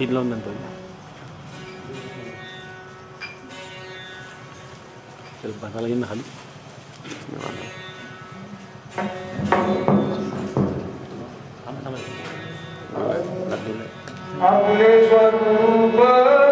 Idlon nanti. Terus lagi nak kali. Sama-sama. Apne swarup apna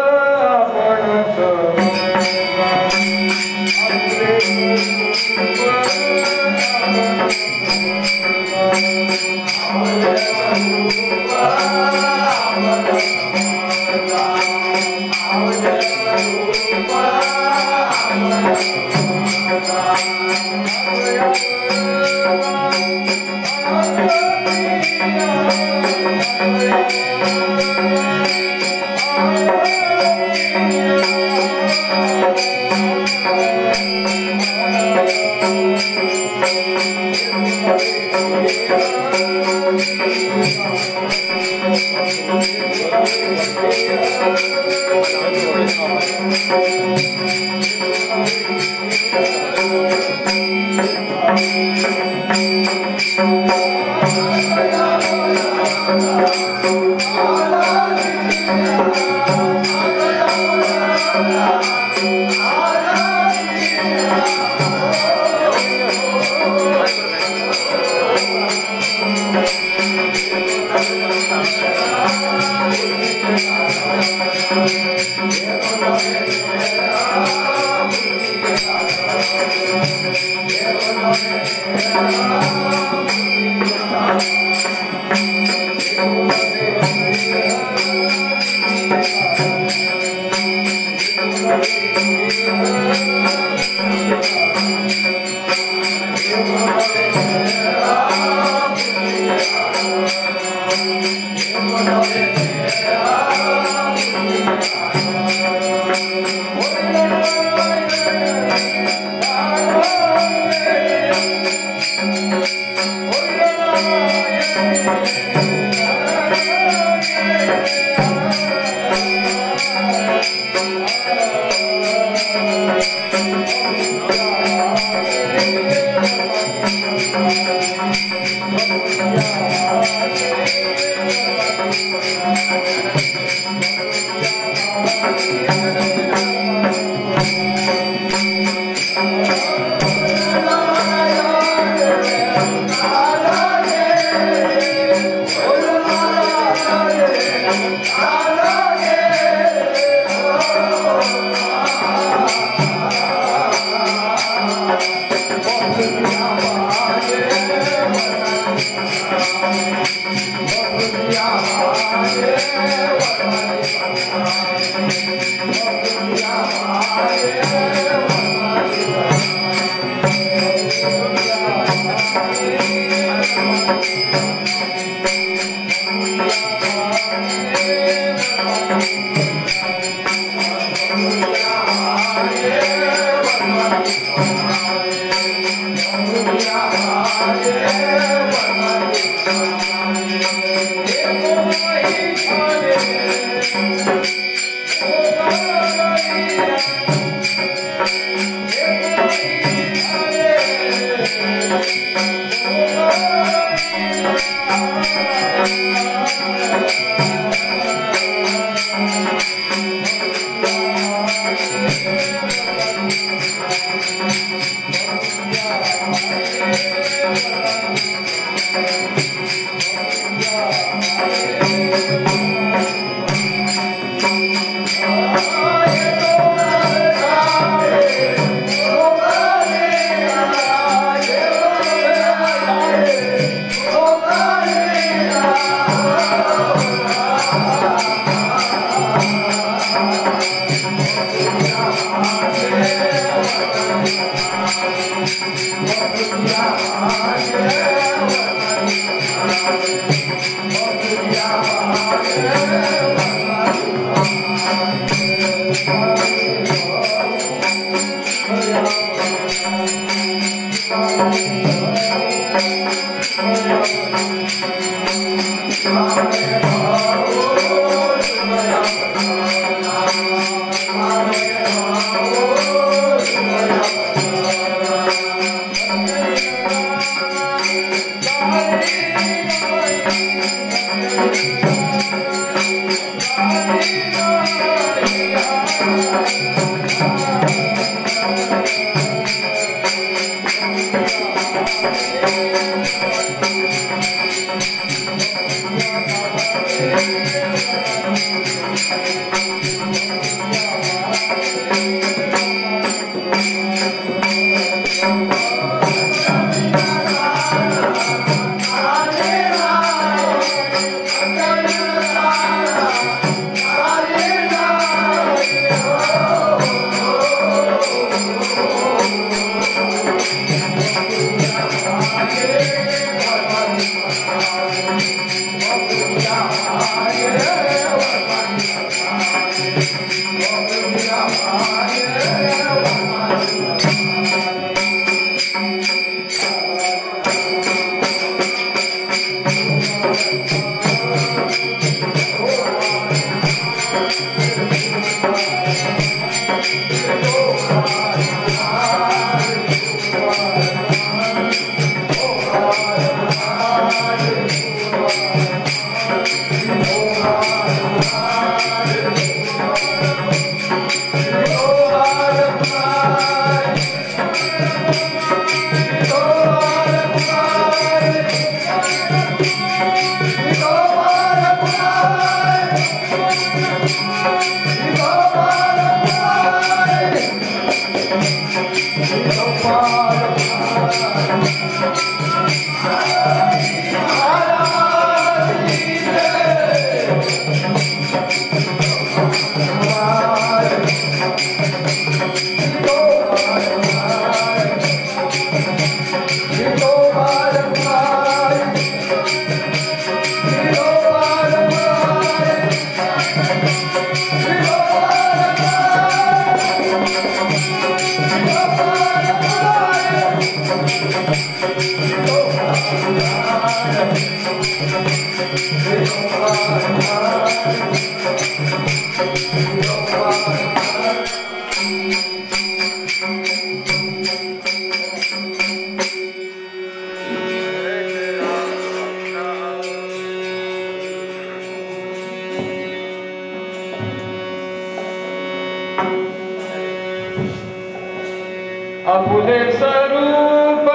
आपुले स्वरूप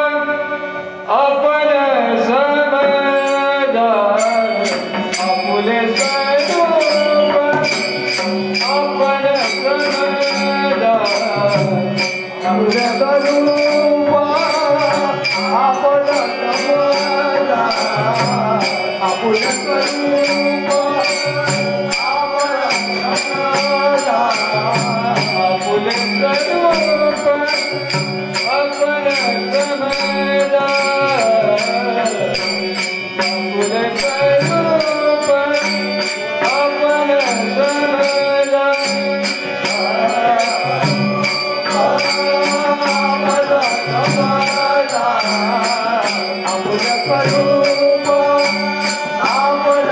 आपण समजा, आपुले स्वरूप आपण समजा, आपुले स्वरूप आपण समजा, आपुले स्वरूप आपण समजा, आपुले स्वरूप आपण समजा, आपुले स्वरूप आपण समजा, आपुले स्वरूप आपण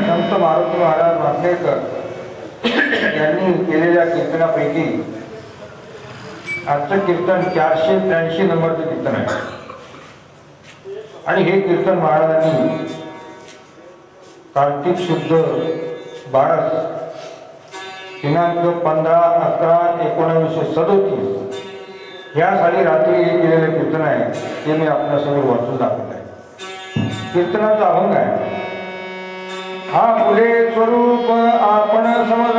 संत मारुती महाराज वासनेकर यांनी केलेल्या कीर्तनापैकी आजचं कीर्तन 483 नंबरचं कीर्तन आहे. आणि हे कीर्तन महाराजांनी कार्तिक शुद्ध 12 दिनांक 15/11/1937 या साली रात्री हे केलेलं कीर्तन आहे. ते मी आपल्यासमोर वाचून दाखवत आहे. कीर्तनाचा अभंग आहे. हा फुले स्वरूप आपण समज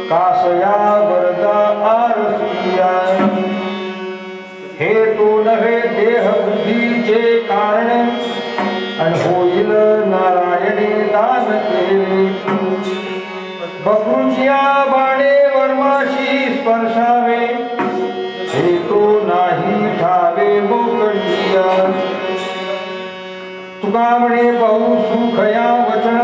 कासया वरदा आरसिया बकरूचिया बाणे वर्माशी स्पर्शावे हे तो नाही ठावे मोकळिया तुका म्हणे बहु सुख या वचन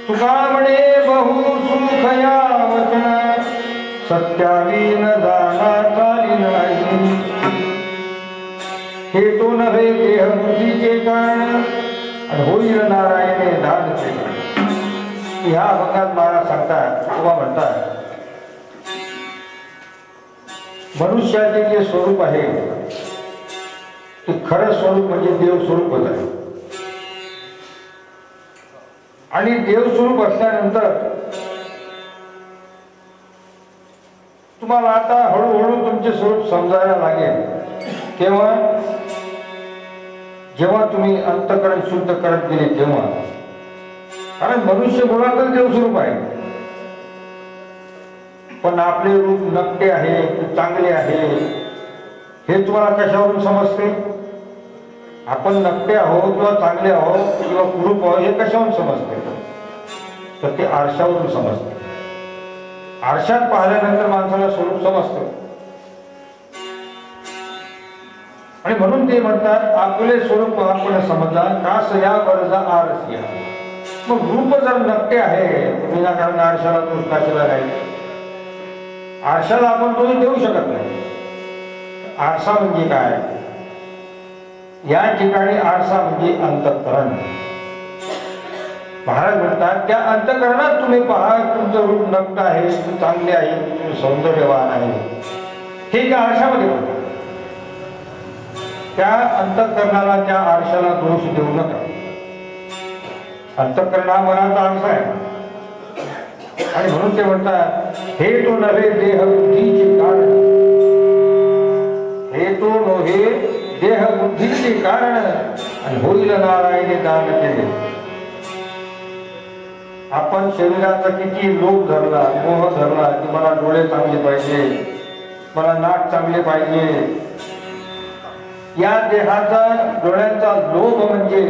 तुका म्हणे बहु सुख या वचन सत्यावीन जाणा चाली नाही हे तो नव्हे देह बुद्धीचे कारण आणि होईल नारायणे दानचे ह्या अभंगात महाराज सांगतात किंवा म्हणतात मनुष्याचे जे स्वरूप आहे ते खरं स्वरूप म्हणजे देव स्वरूपच आहे आणि देव स्वरूप असल्यानंतर तुम्हाला आता हळूहळू तुमचे स्वरूप समजायला लागेल केव्हा जेव्हा तुम्ही अंतःकरण शुद्ध करत गेले तेव्हा कारण मनुष्य मुळातच देव स्वरूप आहे पण आपले रूप नकटे आहे चांगले आहे हे तुम्हाला कशावरून समजते आपण नकटे आहोत किंवा चांगले आहोत किंवा कुरूप आहोत हे कशावरून समजते तर ते आरशावरून समजते आरशात पाहिल्यानंतर माणसाला स्वरूप समजते आणि म्हणून ते म्हणतात आपले स्वरूप आपण समजला कास या वरजा आरसिया मग रूप जर नकटे आहे विनाकारण आरशाला दोष कशाला राहील आरशाला आपण दोष देऊ शकत नाही आरसा म्हणजे काय या ठिकाणी आरसा म्हणजे अंतःकरण महाराज म्हणतात त्या अंतःकरणात तुम्ही पहा तुमचं रूप नक्त आहे चांगले आहे तुम्ही सौंदर्यवान आहे हे त्या आरशामध्ये म्हणतात त्या अंतःकरणाला त्या आरशाला दोष देऊ नका अंतःकरण हा मनाचा आरसा आहे आणि म्हणून ते म्हणतात हे तो नव्हे देह बुद्धीचे कारण हे तो नव्हे देह बुद्धीचे कारण आणि होईल नारायणे दान केले आपण शरीराचा किती लोभ धरला मोह धरला की मला डोळे चांगले पाहिजे मला नाक चांगले पाहिजे या देहाचा डोळ्यांचा लोभ म्हणजे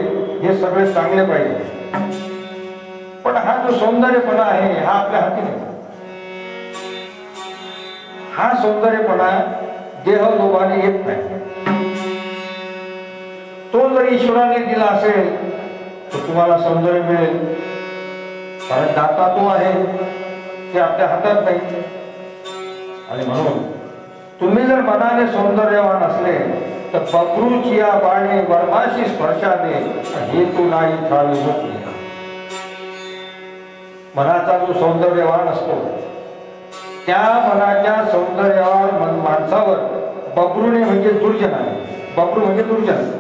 हे सगळे चांगले पाहिजे पण हा जो सौंदर्यपणा आहे हा आपल्या हाती नाही हा सौंदर्यपणा देह लोभाने येत नाही तो जर ईश्वराने दिला असेल तर तुम्हाला सौंदर्य मिळेल कारण दाता तो आहे ते आपल्या हातात नाही आणि म्हणून तुम्ही जर मनाने सौंदर्यवान असले तर बकरूचिया बाणे वर्माशी स्पर्शाने हेतू नाही ठावे मोकळी मनाचा जो सौंदर्यवान असतो त्या मनाच्या सौंदर्यवान माणसावर बबरूने म्हणजे दुर्जन आहे बबरू म्हणजे दुर्जन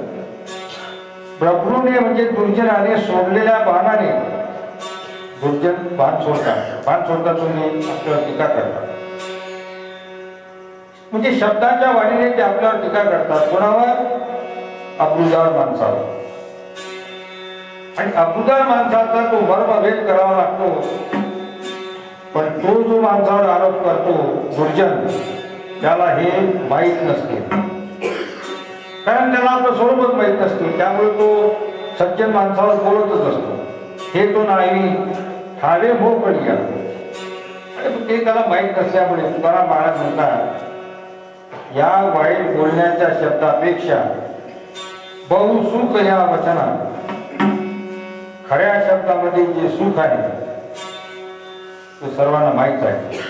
बबरूने म्हणजे दुर्जनाने सोडलेल्या बाणाने दुर्जन बाण सोडतात तुम्ही आपल्यावर टीका करतात म्हणजे शब्दाच्या वाणीने ते आपल्यावर टीका करतात कोणावर अब्रुदार माणसावर आणि अब्रुदार माणसाचा तो मर्मभेद करावा लागतो पण तो जो माणसावर आरोप करतो दुर्जन त्याला हे माहीत नसते कारण त्याला आपलं स्वरूपच माहीत नसते त्यामुळे तो सज्जन माणसावर बोलतच असतो हे तो नाही ठावे मोकळी आणि ते त्याला माहीत नसल्यामुळे तुकाराम महाराज म्हणतात या वाईट बोलण्याच्या शब्दापेक्षा बहुसुख या वचनात खऱ्या शब्दामध्ये जे सुख आहे ते सर्वांना माहीत आहे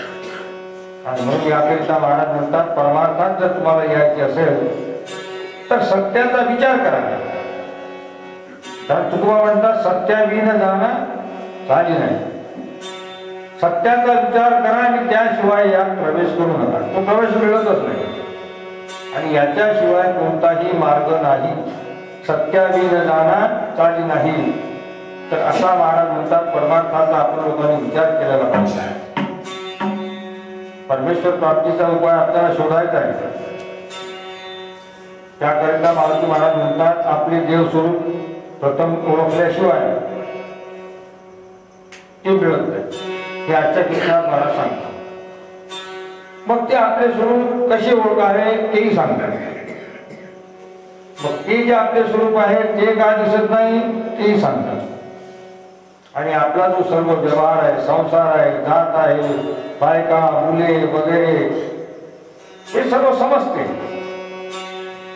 आणि म्हणून याकरिता महाराज म्हणतात परमार्थात जर तुम्हाला यायचे असेल तर सत्याचा विचार करा कारण तुकोबा म्हणतात सत्याविन जाणं चाली नाही सत्याचा विचार करा आणि त्याशिवाय यात प्रवेश करू नका तो प्रवेश मिळतच नाही आणि याच्याशिवाय कोणताही मार्ग नाही सत्याविन जाणं चाली नाही तर असा महाराज म्हणतात परमार्थाचा आपण लोकांनी विचार केलेला पाहिजे परमेश्वर प्राप्तीचा उपाय आपल्याला शोधायचा आहे त्याकरिता मारुती महाराज म्हणतात आपले देव स्वरूप प्रथम ओळखल्याशिवाय ते मिळत नाही हे आजच्या कीर्तनात महाराज सांगतात मग ते आपले स्वरूप कसे ओळखावे तेही सांगतात मग ते जे आपले स्वरूप आहे ते काय दिसत नाही तेही सांगतात आणि आपला जो सर्व व्यवहार आहे, संसार आहे, जात आहे, बायका मुले वगैरे हे सर्व समजते,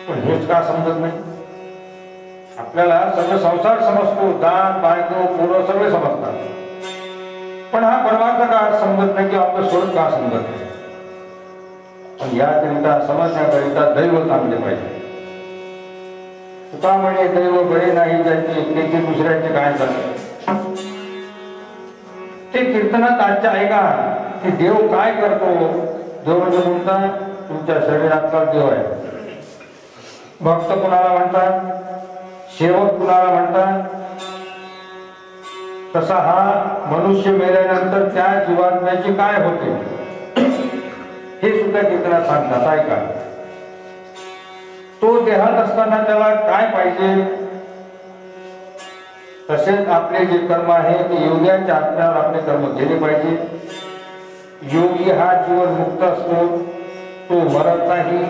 पण हेच का समजत नाही? आपल्याला सगळं संसार समजतो, जात बायको पोरं सगळे समजतात, पण हा परमार्थ का समजत नाही किंवा आपलं स्वरूप का समजत नाही? पण याकरिता समजण्याकरिता दैव चांगले पाहिजे. तुका म्हणे दैव बरे नाही ज्याचे त्याचे दुसऱ्याचे काय झाले. ते कीर्तनात आजच्या ऐका की देव काय करतो. देव म्हणजे कोणता? तुमच्या शरीरातला देव आहे. भक्त कुणाला म्हणतात? सेवक कुणाला म्हणतात? तसा हा मनुष्य मेल्यानंतर त्या जीवात्म्याची काय होते हे सुद्धा कीर्तनात सांगतात. ऐका, तो देहात असताना त्याला काय पाहिजे. तसेच आपले जे कर्म आहे ते योग्याच्या आत्म्यावर आपले कर्म केले पाहिजे. योगी हा जीवन मुक्त असतो, तो मरत नाही.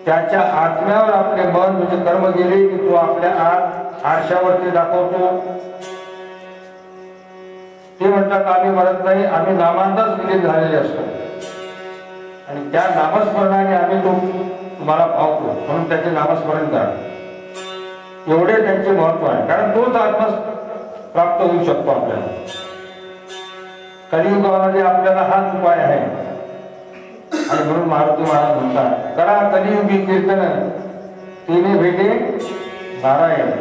त्याच्या आत्म्यावर आपले मन म्हणजे कर्म गेले की तो आपल्या आरशावरती दाखवतो. ते म्हणतात आम्ही मरत नाही, आम्ही नामांतच विलीन झालेले असतो आणि त्या नामस्मरणाने आम्ही तो तुम्हाला पावतो, म्हणून त्याचे नामस्मरण करा. एवढे त्यांचे महत्व आहे, कारण तोच आत्मा प्राप्त होऊ शकतो आपल्याला. कलियुगामध्ये आपल्याला हाच उपाय आहे आणि म्हणून मारुती महाराज म्हणतात करा कलियुगी कीर्तन तिने भेटे नारायण.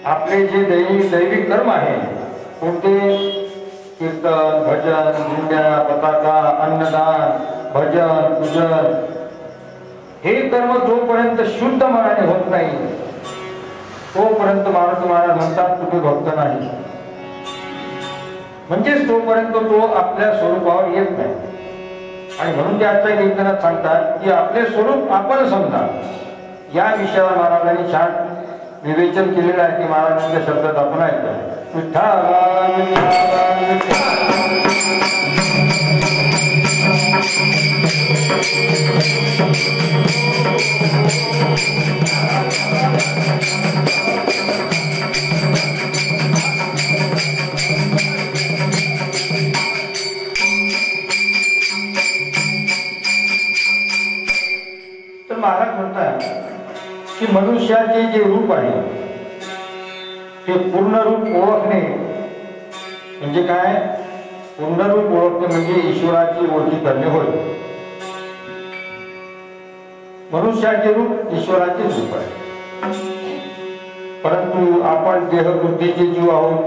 आपले जे दैविक कर्म आहे कोणते? कीर्तन, भजन, दिंड्या, पताका, अन्नदान, भजन, पूजन, हे कर्म जोपर्यंत शुद्ध मनाने होत नाही तोपर्यंत मारुती महाराज म्हणतात तुम्ही भक्त नाही. म्हणजेच तोपर्यंत तो आपल्या स्वरूपावर येत नाही. आणि म्हणून ते आजच्या कीर्तनात सांगतात की आपले स्वरूप आपण समजा. या विषयावर महाराजांनी छान विवेचन केलेलं आहे की महाराजांच्या शब्दात आपण ऐकतो. तर महाराज म्हणतात की मनुष्याचे जे रूप आहे ते पूर्ण रूप ओळखणे म्हणजे काय? पूर्ण रूप ओळखणे म्हणजे ईश्वराची ओळखी करणे होय. मनुष्याचे रूप ईश्वराचे रूप आहे, परंतु आपण देहबुद्धीचे जीव आहोत,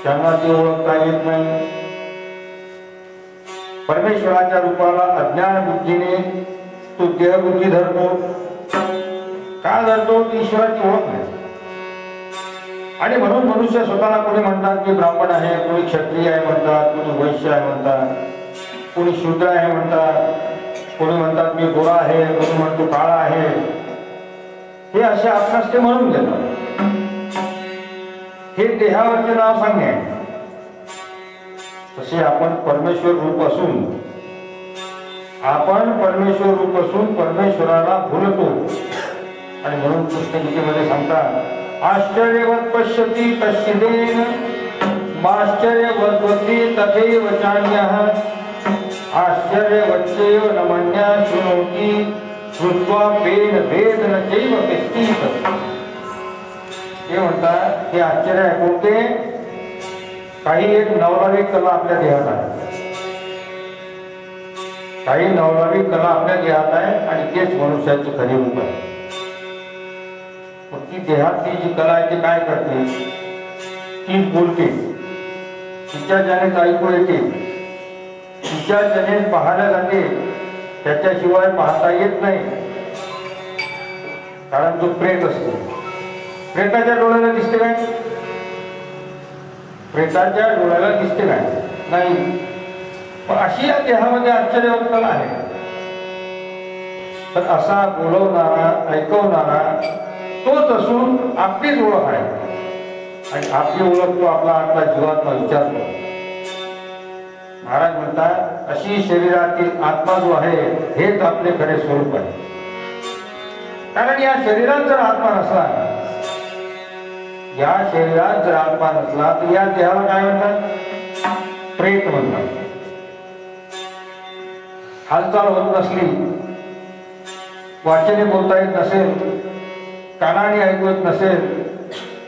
त्यांना ते ओळखता येत नाही. परमेश्वराच्या रूपाला अज्ञान बुद्धीने तो देहबुद्धी धरतो. का धरतो? ईश्वराची ओळख नाही. आणि म्हणून मनुष्य स्वतःला कोणी म्हणतात की ब्राह्मण आहे, कोणी क्षत्रिय आहे म्हणतात, कोणी वैश्य आहे म्हणतात, कोणी शूद्र आहे म्हणतात, कोणी म्हणतात मी गोरा आहे, कोणी म्हणतो काळा आहे. हे असे आपणास ते म्हणून घेतात. हे देहावरचे नाव सांगणे. तसे आपण परमेश्वर रूप असून परमेश्वराला भुलतो. आणि म्हणून कृष्णगीतेमध्ये सांगतात आश्चर्यवत पश्यति कश्चिदेन माश्चर्यवद्वती तथैव चान्यः आश्चर्यवच्चैव न मन्या शृणोति श्रुत्वा पेन भेद न चैव कश्चित्. हे म्हणतात हे आश्चर्य आहे कोणते? काही एक नवलाविक कला आपल्या देहात आहे, काही नवलाविक कला आपल्या देहात आहे आणि तेच मनुष्याचे खरे रूप आहे. ती देहातली जी कला आहे ती काय करते? ती बोलते, तिच्या ज्यानेच ऐकू येते, तिच्या ज्याने पाहायला जाते, त्याच्याशिवाय पाहता येत नाही. कारण तो प्रेत असतो. प्रेताच्या डोळ्याला दिसते काय? प्रेताच्या डोळ्याला दिसते काय? नाही. पण अशी या देहामध्ये आश्चर्यवत कला आहे. तर असा बोलवणारा, ऐकवणारा तोच असून आपलीच ओळख आहे आणि आपली ओळख तो आपला आतला जीवात्मा विचारतो. महाराज म्हणतात अशी शरीरातील आत्मा जो आहे हेच आपले खरे स्वरूप आहे. कारण या शरीरात जर आत्मा नसला, या शरीरात जर आत्मा नसला तर या देहाला काय म्हणतात? प्रेत म्हणतात. हालचाल होत नसली, वाचने बोलता येत नसेल, कानाने ऐकू येत नसेल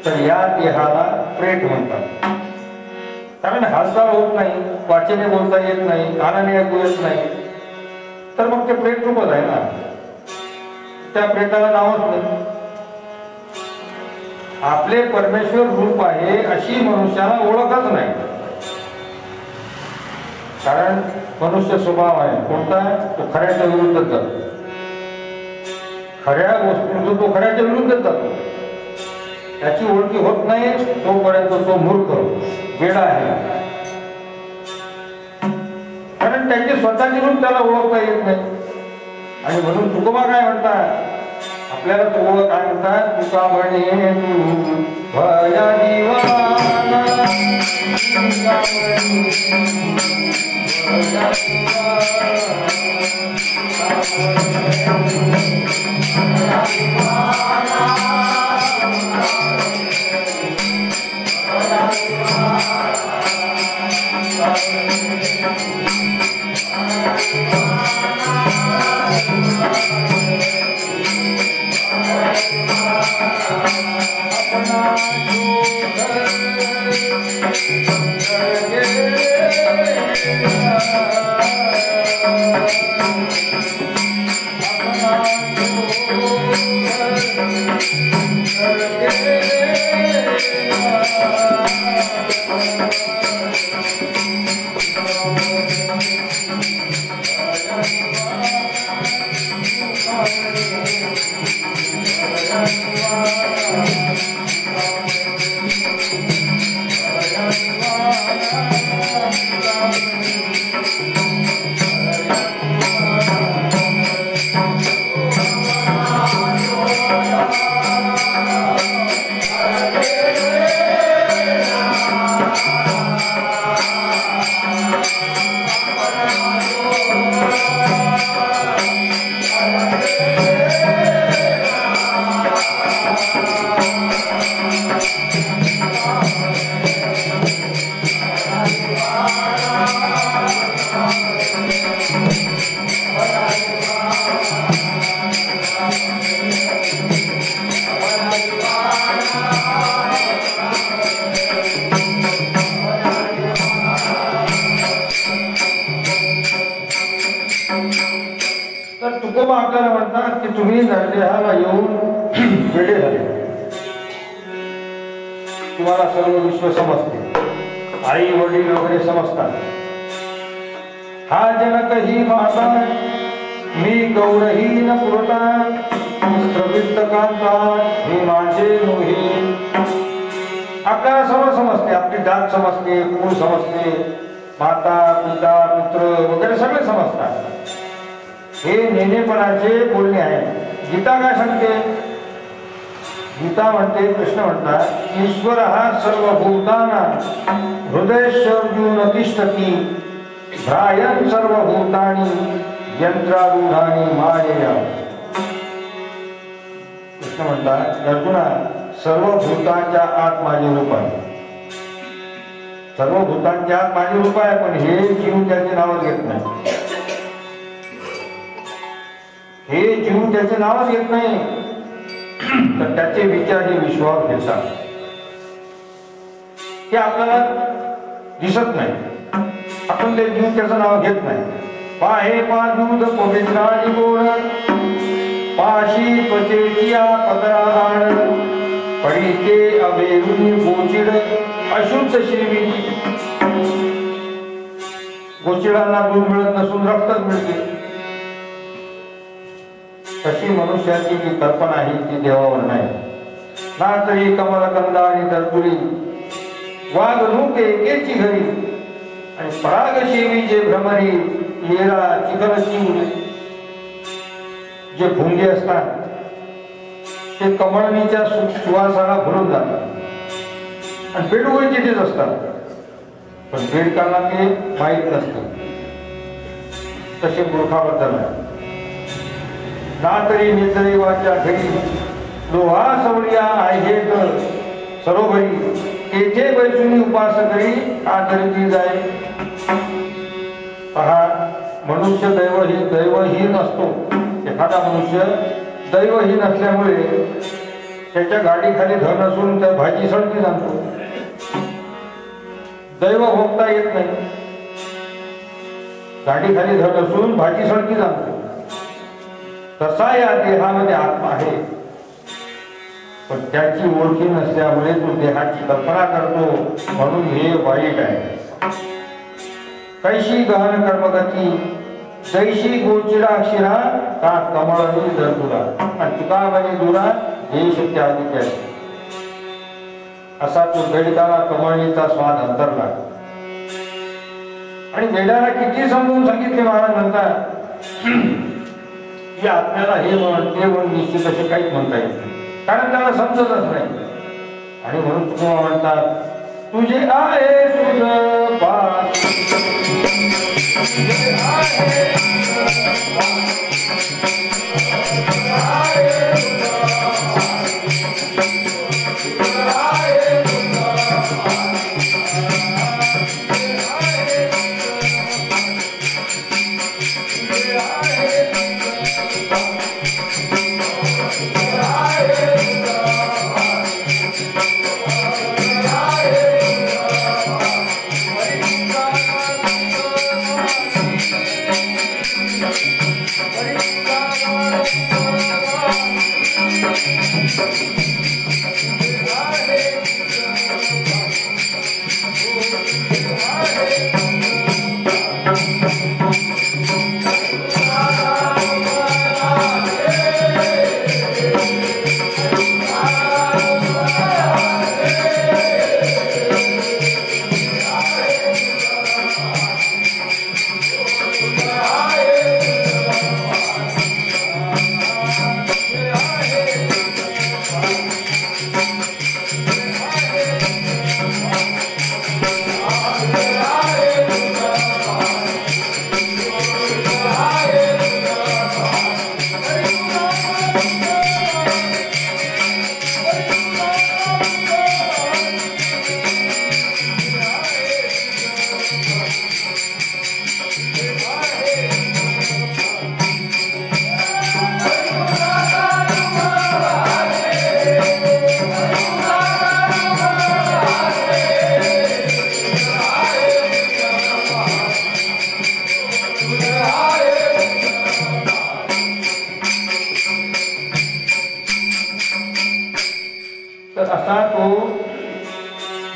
तर या देहाला प्रेत म्हणतात. कारण हालचाल होत नाही, वाचने बोलता येत नाही, कानाने ऐकू येत नाही, तर मग ते प्रेत रूपच आहे ना. त्या प्रेताला नावच नाही. आपले परमेश्वर रूप आहे अशी मनुष्याला ओळखच नाही. कारण मनुष्य स्वभाव आहे कोणता? तो खऱ्याच्या विरुद्धच जातो. खऱ्या वस्तूचं तो खऱ्याच्या विरुद्धच जातो. त्याची ओळखी होत नाही तोपर्यंत तो मूर्ख वेडा आहे. कारण त्याची स्वतःची रूप त्याला ओळखता येत नाही. आणि म्हणून तुकोबा काय म्हणतात? आपल्याला तुकोबा काय म्हणतात? तुका म्हणे तू भया दिवाना, तर तुकोबा आपल्याला म्हणतात की तुम्ही नरदेहाला येऊन वेडे झाले. तुम्हाला सर्व विश्व समजते, आई वडील वगैरे समजतात. हा जनक ही माता, मी गौरहीन पुरता, प्रवित्त कांता हे माझे मोही. आपल्याला सर्व समजते, आपली जात समजते, कुळ समजते, माता पिता मित्र वगैरे सगळे समजतात. हे नेनेपणाचे बोलणे आहे. गीता काय सांगते? गीता म्हणते, कृष्ण म्हणतात, ईश्वर हा सर्वभूताना हृदयेश्वर्जुन तिष्ठती, भ्रायन सर्वभूतानी यंत्रारूढानी मायया. कृष्ण म्हणतात, अर्जुना, सर्वभूतांच्या आत माझे रूप आहे. सर्वभूतांच्या आत माझे रूप आहे, पण हे जीव त्याचे नावच घेत नाही. हे जीव त्याचे नावच घेत नाही, तर त्याचे विचार हे विश्वास घेतात. ते आपल्याला दिसत नाही, आपण ते जीव त्याचं नाव घेत नाही. पाहे पादूद पवित्राणी गोड, पाशी त्वचेचिया पदराहाण, पडिते अवेरुनी गोचिड अशुद्ध शिवी. गोचिडांना दूध मिळत नसून रक्तच मिळते. तशी मनुष्याची जी कल्पना आहे ती देवावर नाही. ना तरी कमलकंदा आणि तरतुरी, वाघ नूक एकेची घरी, आणि पराग शेवी जे भ्रमरी, येरा चिखल चिवडी. जे भुंगे असतात ते कमळणीच्या सुवासाला भरून जातात आणि बेडगोळी तिथेच असतात, पण बेडकांना ते माहीत नसते. तसे मूर्खाबद्दल आहे. ना तरी नितळी वाच्या घरी, लोहा सवळ्या आहे सरोवरी तेथे बैसुनी उपास करी आदरती जाय. पहा, मनुष्य दैवहीन असतो. एखादा मनुष्य दैवहीन असल्यामुळे त्याच्या गाडीखाली धन नसून त्या भाजी सळकी जाणतो. दैव भोगता येत नाही. गाडीखाली धन असून भाजी सळकी जाणतो. तसा या देहामध्ये आत्मा आहे, पण त्याची ओळखी नसल्यामुळे तो देहाची कल्पना करतो, म्हणून हे वाईट आहे. कैशी गहन कर्मगती जैशी गोचिरा अक्षिरा का कमळनी दर्दुरा आणि तुका म्हणे दुरा देश त्यागी त्याची. असा तो बेडकाला कमळणीचा स्वाद अंतरला. आणि बेडाला किती समजून सांगितले महाराज म्हणतात की आत्म्याला हे म्हण ते म्हण निश्चित असे काहीच म्हणता येत नाही, कारण त्याला समजतच नाही. आणि म्हणून तुम्हाला म्हणतात तुझे आहे तुझ पास, तुझे आहे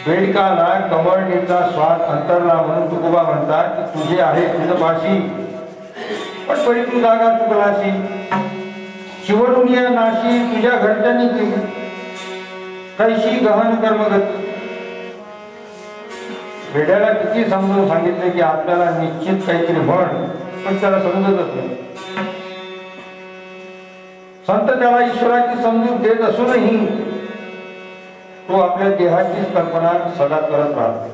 बेडकाला कमळणीचा स्वाद अंतरला. म्हणून तुकोबा म्हणतात की तुझे आहे तुझ पाशी, पण परी तू जागा चुकलाशी. शिवडून या नाशी तुझ्या घरच्यांनी केली कैशी गहन कर्मगती. बेड्याला किती समजून सांगितले की आपल्याला निश्चित काहीतरी म्हण, पण त्याला समजतच नाही. संत त्याला ईश्वराची समजूत देत असूनही तो आपल्या देहाचीच कल्पना सदा करत राहतो.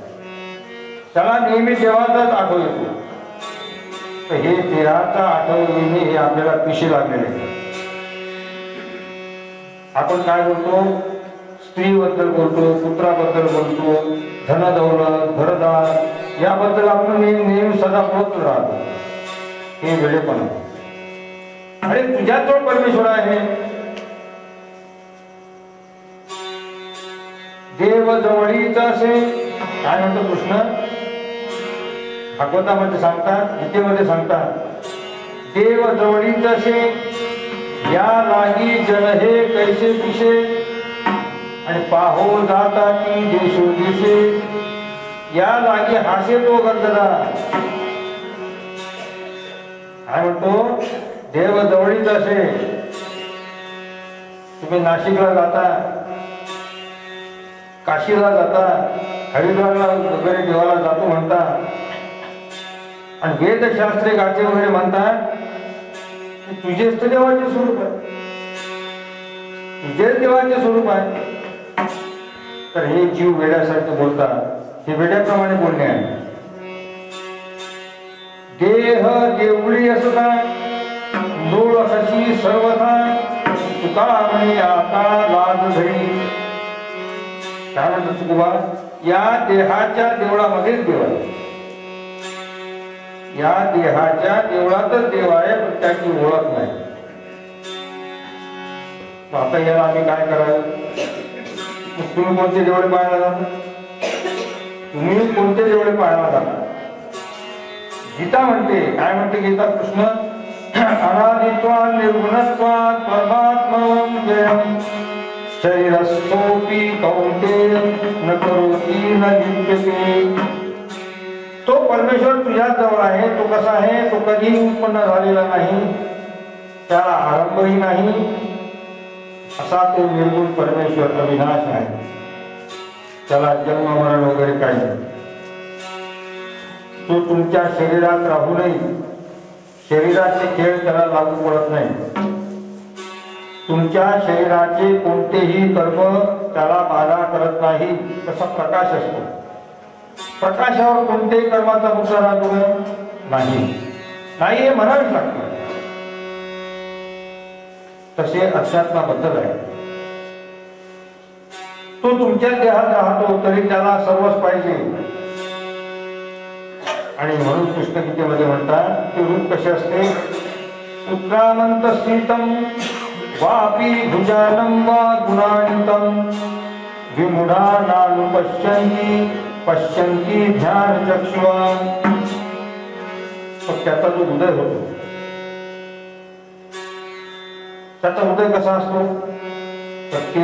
त्याला नेहमी देवाचाच आठव येतो. तर हे देहाचा आठव येणे हे आपल्याला पिशी लागलेले आहे. आपण काय बोलतो, स्त्रीबद्दल बोलतो, पुत्राबद्दल बोलतो, धन दौलत घरदार याबद्दल आपण नेहमी सदा बोलत राहतो. हे वेळेपणा. अरे तुझ्याजवळ परमेश्वर आहे. देव जवळीचा असे काय म्हणतो कृष्ण भागवतामध्ये सांगतात, गीतेमध्ये सांगतात, देव जवळीचा असे या लागी जन हे कैसे पिशे आणि पाहो जाता ती देशोदेशे. या लागी हासे तो गंधरा. काय म्हणतो, देव जवळीच असे. तुम्ही नाशिकला जाता, काशीला जाता, हरिद्वारला वगैरे देवाला जातो म्हणता, आणि वेदशास्त्रे गाते वगैरे म्हणतात, तुझेच तर देवाचे स्वरूप आहे, तुझेच देवाचे स्वरूप आहे. तर हे जीव वेड्यासारखे बोलतात, हे वेड्याप्रमाणे बोलणे आहे. देह देवळी असता लोळ हसी सर्वथा तुका म्हणे आता लाज धरी. काय म्हणतो तुकोबा, या देहाच्या देवळामध्येच देव आहे, या देहाच्या देवळातच देव आहे, पण त्याची ओळख नाही. आता याला आम्ही काय करावं? तुम्ही कोणते देवळे पाहायला जाता? तुम्ही कोणते देवळे पाहायला जाता? गीता म्हणते, काय म्हणते गीता? कृष्ण अनादित्वात् निर्गुणत्वात् परमात्मवं शरीरस्थोपि कौन्तेय न करोति न लिप्यते. तो परमेश्वर तुझ्याच जवळ आहे. तो कसा आहे? तो कधी उत्पन्न झालेला नाही, त्याला आरंभही नाही, असा तो निर्गुण परमेश्वर अविनाश आहे. त्याला जन्म मरण वगैरे काही नाही. तो तुमच्या शरीरात राहूनही शरीराचे खेळ त्याला लागू पडत नाही. तुमच्या शरीराचे कोणतेही कर्म त्याला बाधा करत नाही. तसा प्रकाश असतो, प्रकाशावर कोणत्याही कर्माचा मुद्दा राहतो नाही, नाही हे म्हणावेच लागतं. तसे अध्यात्माबद्दल आहे. तो तुमच्या देहात राहतो तरी त्याला सर्वच पाहिजे. आणि म्हणून कृष्ण गीतेमध्ये म्हणतात की रूप कसे असते? उत्क्रामंत स्थितम वापी भुजानं वा गुणान्वितं विमुढा नानुपश्यन्ति पश्यन्ति ध्यान चक्षुषा. त्याचा जो उदय होतो, त्याचा उदय कसा असतो? तर ते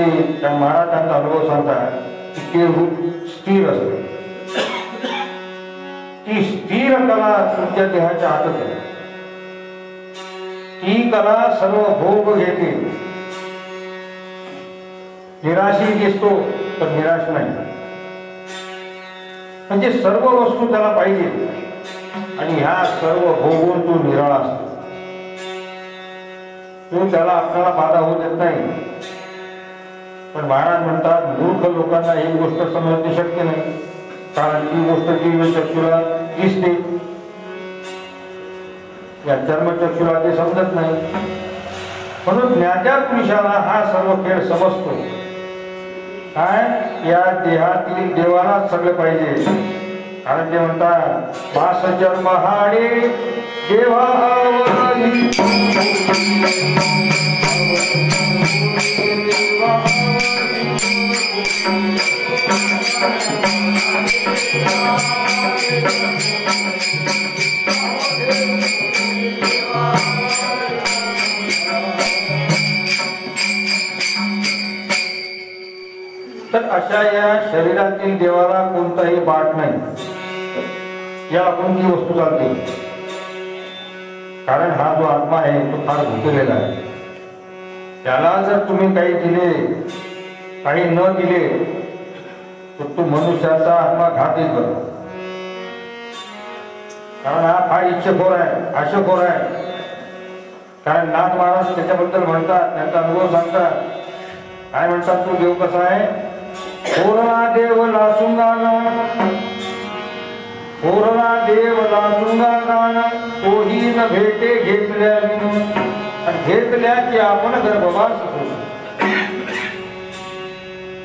महाराजांचा अनुभव सांगतात की ते रूप स्थिर असते. ती स्थिर कला तुमच्या देहाच्या आतच आहे. ती कला सर्व भोग घेते. निराशी दिसतो तर निराश नाही, म्हणजे सर्व वस्तू त्याला पाहिजे आणि ह्या सर्व भोगून तो निराळा असतो. तो त्याला आपल्याला बाधा होऊ देत नाही. पण महाराज म्हणतात मूर्ख लोकांना ही गोष्ट समजणे शक्य नाही, कारण ती गोष्ट दिव्य चक्षुला दिसते, या चर्मचक्षुला ते समजत नाही. म्हणून ज्ञात्या पुरुषाला हा सर्व खेळ समजतो. काय? या देहातील देवाला सगळे पाहिजे. कारण ते म्हणतात वास जन्म हाडे देवा तर अशा या शरीरातील देवाला कोणताही बाट नाही. या कोणती वस्तू चालते? कारण हा जो आत्मा आहे तो फार भुकेलेला आहे. त्याला जर तुम्ही काही दिले, काही न दिले तर तो मनुष्याचा आत्मा घातही करतो. कारण हा फार इच्छेखोर आहे, आशेखोर आहे. कारण नाथ महाराज त्याच्याबद्दल म्हणतात, त्यांचा अनुभव सांगतात. काय म्हणतात? तो देव कसा आहे? थोरला देव लाचुंगाना, थोरला देव लाचुंगाना, तोही न भेटे घेतल्या विन, घेतल्याची आपण गर्भवास होतो.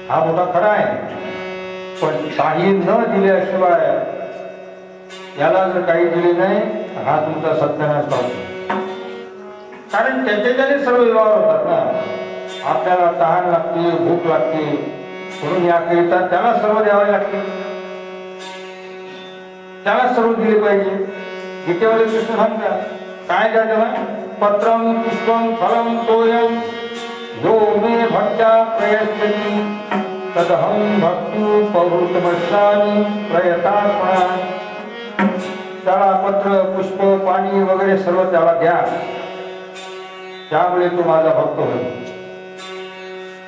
हा मोठा खरा आहे, पण काही न दिल्याशिवाय, याला जर काही दिले नाही हा तुमचा सत्यानाश पावतो. कारण त्याच्याने सर्व व्यवहार होतात ना. आपल्याला तहान लागते, भूक लागते, म्हणून याकरिता त्याला सर्व द्यावे लागते, त्याला सर्व दिले पाहिजे. गीतेमध्ये कृष्ण सांगतात काय द्या त्याला? पत्रम पुष्पम फलम तोयम यो मे भक्त्या प्रयच्छति तदहं भक्तु पौरुषमस्यामि प्रयतात्मना. त्याला पत्र पुष्प पाणी वगैरे सर्व त्याला द्या, त्यामुळे तो माझा भक्त होईल.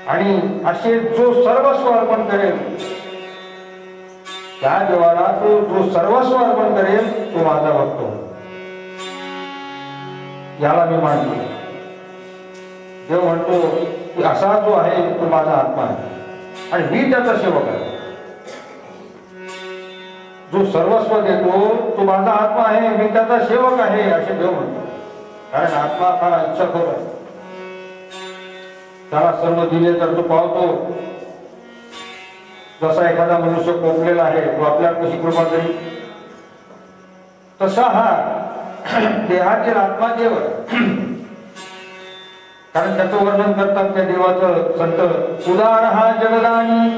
आणि असे जो सर्वस्व अर्पण करेल, त्या देवाला तो जो सर्वस्व अर्पण करेल तो माझा भक्त होईल. याला मी मानतो. देव म्हणतो की असा जो आहे तो माझा आत्मा आहे आणि मी त्याचा सेवक आहे. जो सर्वस्व देतो तो माझा आत्मा आहे, मी त्याचा सेवक आहे असे देव म्हणतो. कारण आत्मा फार इच्छाखोर आहे. त्याला सर्व दिले तर तो पावतो, जसा एखादा मनुष्य कोपलेला आहे तो आपल्याला कशी कृपा करी, तसा हा देहातील आत्मादेव, कारण त्याचं वर्णन करतात त्या देवाचं संत, उदार हा जगदानी.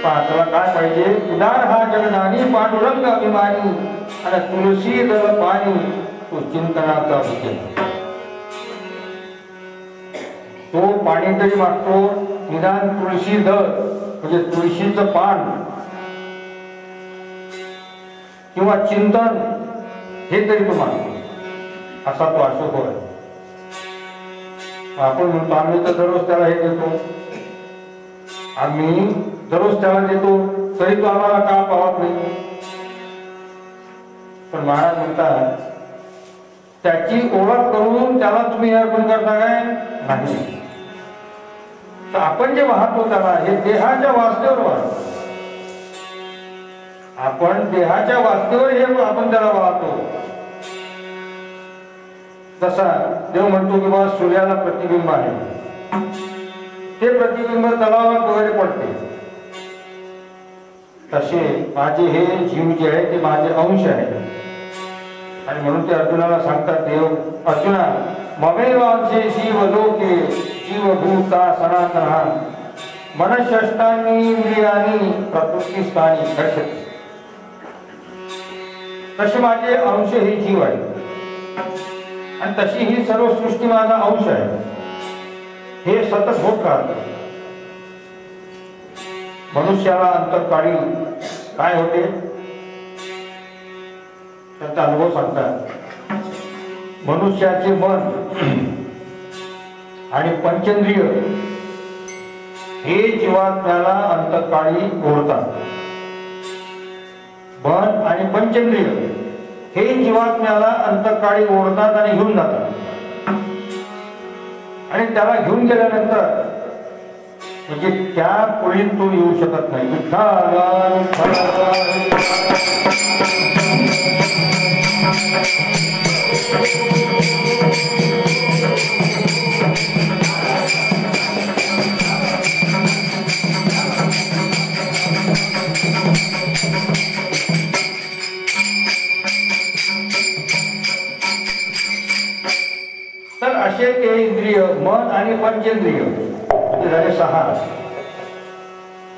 त्याला काय पाहिजे, उदार हा जगदानी, पांडुरंग अभिमानी, आणि तुळशी दल पाणी, तो चिंतनाचा विषय. तो पाणी तरी मागतो, निदान तुळशी दल म्हणजे तुळशीचं पान किंवा चिंतन हे तरी तो मागतो, असा तो अशोक आहे. आपण म्हणतो आम्ही तर दररोज त्याला हे देतो, आम्ही दररोज त्याला देतो, तरी तो आम्हाला का पावत नाही. पण महाराज म्हणतात त्याची ओळख करून त्याला तुम्ही अर्पण करता काय नाही. तर आपण जे वाहतो त्याला हे देहाच्या वासनेवर वाहतो, आपण देहाच्या वासनेवर हे आपण त्याला वाहतो. तसा देव म्हणतो की बाबा सूर्याला प्रतिबिंब आहे, ते प्रतिबिंब तलावात वगैरे पडते. तसे माझे हे जीव जे आहे ते माझे अंश आहे. आणि म्हणून ते अर्जुनाला सांगतात देव, अर्जुना ममेव अंशे जीव लोके जीवभूता सनातनः मनःषष्ठानी इंद्रियानी प्रकृतिस्थानी दर्शते. तसे माझे अंश हे जीव आहे आणि तशी ही सर्व सृष्टी माझा अंश आहे. हे सतत होत राहते. मनुष्याला अंतकाळी काय होते त्याचा अनुभव सांगतात. मनुष्याचे मन आणि पंचेंद्रिय हे जीवात्म्याला अंतकाळी ओढतात. मन आणि पंचेंद्रिय हे जीवात्म्याला अंतकाळी ओढतात आणि घेऊन जातात. आणि त्याला घेऊन गेल्यानंतर म्हणजे त्या पुढे तो येऊ शकत नाही. तर असे ते इंद्रिय मन आणि पंचेंद्रिय म्हणजे झाले 6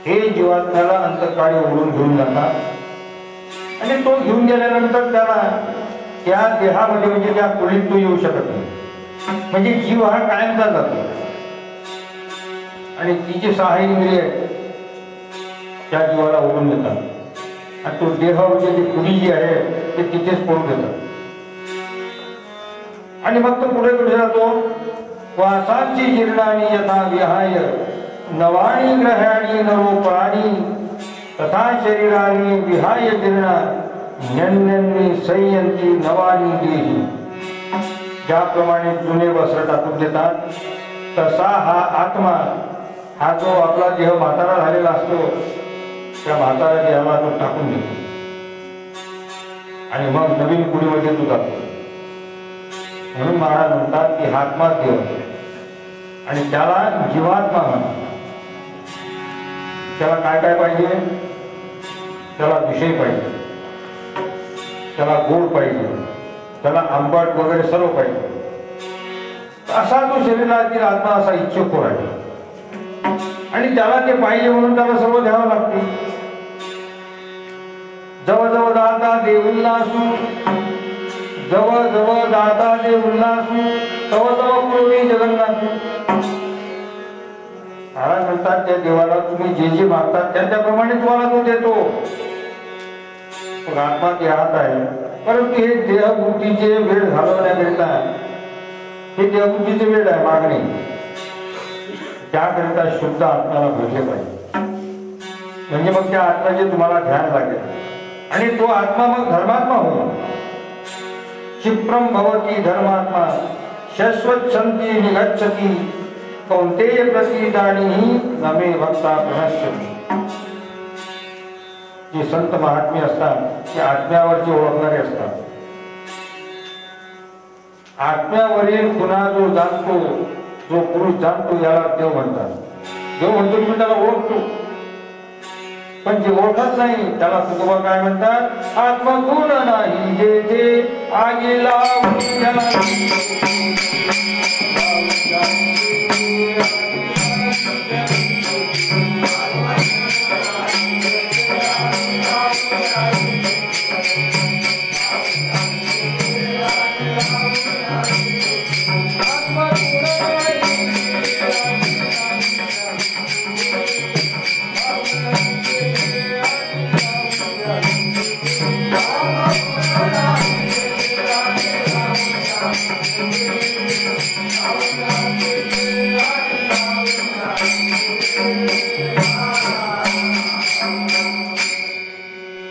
हे जीवात्म्याला अंतकाळी ओढून घेऊन जातात. आणि तो घेऊन गेल्यानंतर त्याला त्या देहामध्ये म्हणजे त्या खोलीत तो येऊ शकत नाही. म्हणजे जीव हा कायमचा जातो. आणि ती जी 6 इंद्रिय त्या जीवाला ओढून देतात. आणि तो देह म्हणजे ती खोली जी आहे ते तिथेच पडून देतात. आणि मग तो पुढे कुठे जातो, वासांची जीर्णानी यथा विहाय नवाणी ग्रहाणी नरो प्राणी तथा शरीरानी विहाय जीर्णा न्यन्यन्नी संयंती नवानी देही. ज्याप्रमाणे जुने वस्त्र टाकून देतात तसा हा आत्मा, हा जो आपला देह म्हातारा झालेला असतो त्या म्हातारा देहाला तो टाकून देतो आणि मग नवीन कुडीमध्ये तो जातो. म्हणून महाराज म्हणतात की हा आत्मा देव आणि त्याला जीवात्मा म्हणतात. त्याला काय काय पाहिजे, त्याला विषय पाहिजे, त्याला गोड पाहिजे, त्याला आंबट वगैरे सर्व पाहिजे. असा तो शरीरातील आत्मा असा इच्छुक आहे. आणि त्याला ते पाहिजे म्हणून त्याला सर्व द्यावं लागते. जवळ जवळ दाता दे उल्हासू, जवळ जवळ दाता दे उल्हासू, तव तव पूर्वी जगन्नाथ. महाराज म्हणतात त्या देवाला तुम्ही जे जे मागतात त्याप्रमाणे तुम्हाला तो देतो. आत्मा देहात आहे, परंतु हे देहबुद्धीचे वेळ घालवण्याकरिता हे देहबुद्धीचे वेळ आहे मागणे. त्याकरिता शुद्ध आत्म्याला भेटले पाहिजे. म्हणजे मग त्या आत्म्याचे तुम्हाला ध्यान लागेल आणि तो आत्मा मग धर्मात्मा होईल. क्षिप्रम भवती धर्मात्मा शश्वच्छन्ति निगच्छति कौंतेय प्रतिदानीहि नमे भक्ता प्रणश्यति. जे संत महात्मे असतात ते आत्म्यावरचे ओळखणारे असतात. आत्म्यावरील गुन्हा जो जाणतो, जो पुरुष जाणतो याला देव म्हणतात. देव म्हणतो की मी त्याला ओळखतो. पण जे ओळखत नाही त्याला तुकोबा काय म्हणतात, आत्मगुण नाही जे जे आगी लावूया.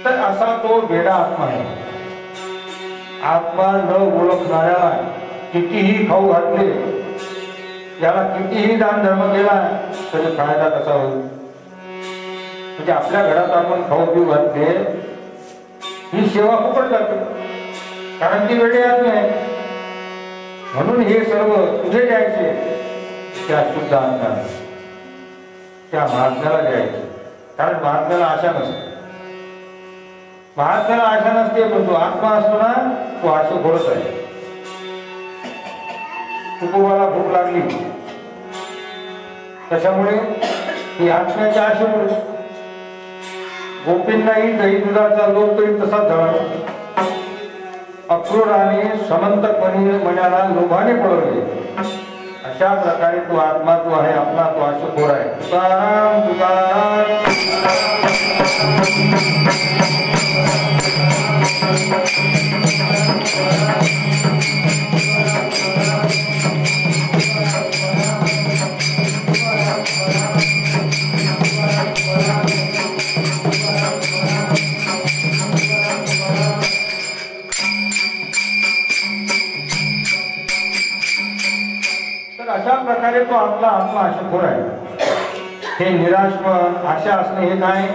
तर असा तो वेडा आत्मा आहे. आत्मा न ओळखणाऱ्याला कितीही खाऊ घातले, याला कितीही दान धर्म केला तरी फायदा कसा होईल. म्हणजे आपल्या घरात आपण खाऊ पिऊ घातले, ही सेवा फुकट जाते, कारण ती वेडे आत्मा आहे. म्हणून हे सर्व तुझे द्यायचे त्या शुद्ध आत्म्याला, त्या महात्म्याला द्यायचे. कारण महात्म्याला आशा नसते, महात्म्याला आशा नसते, पण जो आत्मा असतो ना तो आशा भरत आहे. तुकोबाला भूक लागली, त्याच्यामुळे ही आत्म्याच्या आशेमुळे गोपींनाही दही दुधाचा लोभ तरी तसाच झाला. अक्रूराने समंतकपणे मनाला लोभाने पळवले. अशा प्रकारे तो आत्मा जो आहे आपला, तो आशेखोर आहे. तुकाराम तुकाराम. अशा प्रकारे तो आपला आत्मा आशेखोर आहे. हे निराशपण, आशा असणे हे काय,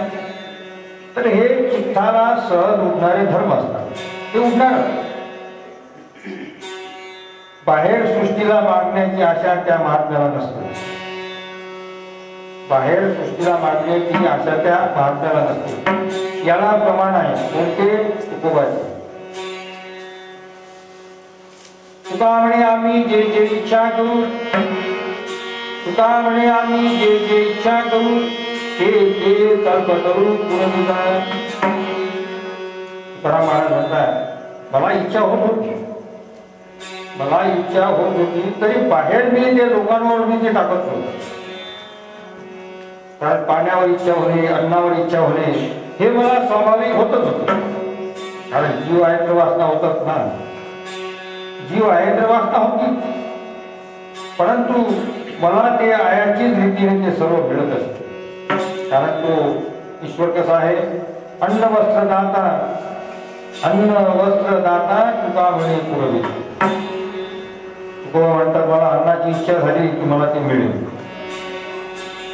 तर हे चित्ताला सहज उठणारे धर्म असतात. ते उठणार. बाहेर सृष्टीला मागण्याची आशा त्या महात्म्याला नसते. बाहेर सृष्टीला मागण्याची आशा त्या महात्म्याला नसते. याला प्रमाण आहे कोणते, तुकोबाचे. तुका म्हणे आम्ही जे जे इच्छा करू, तुका म्हणे आम्ही जे जे इच्छा करू ते ते कल्प करू पुरविता. तुकाराम महाराज म्हणतात, मला इच्छा होत होती, मला इच्छा होत होती, तरी बाहेर मी ते लोकांवर मी ते टाकत नव्हतो. कारण पाण्यावर इच्छा होणे, अन्नावर इच्छा होणे हे मला स्वाभाविक होतच होतं. कारण जीव आहे तर वासना होतच ना, जीव आहे तर वासना होती. परंतु मला ते आयाचीच रीतीने ते सर्व मिळत असते. कारण तो ईश्वर कसा आहे, अन्न वस्त्र दाता, अन्न वस्त्र दाता तुका म्हणे पुरवी. तुका म्हणतात मला अन्नाची इच्छा झाली की मला ते मिळेल.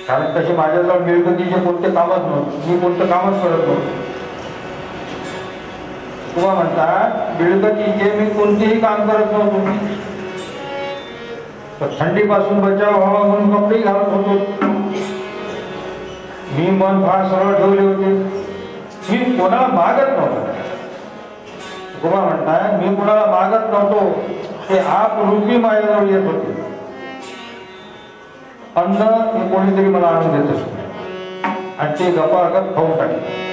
कारण तसे माझ्याजवळ मिळकतीचे कोणते कामच नव्हते, मी कोणतं कामच करत नव्हतो. तुका म्हणतात मिळकतीचे मी कोणतेही काम करत नव्हतो. थंडीपासून बचाव व्हावा म्हणून कपडे घालत होतो. मी मन फार सरळ ठेवले होते, मी कोणाला मागत नव्हतो. तुकोबा म्हणतात मी कोणाला मागत नव्हतो, ते आप रूपी माझ्याजवळ येत होते. अन्न हे कोणीतरी मला आणून देत असतो आणि ते गपागप खाऊन टाकले.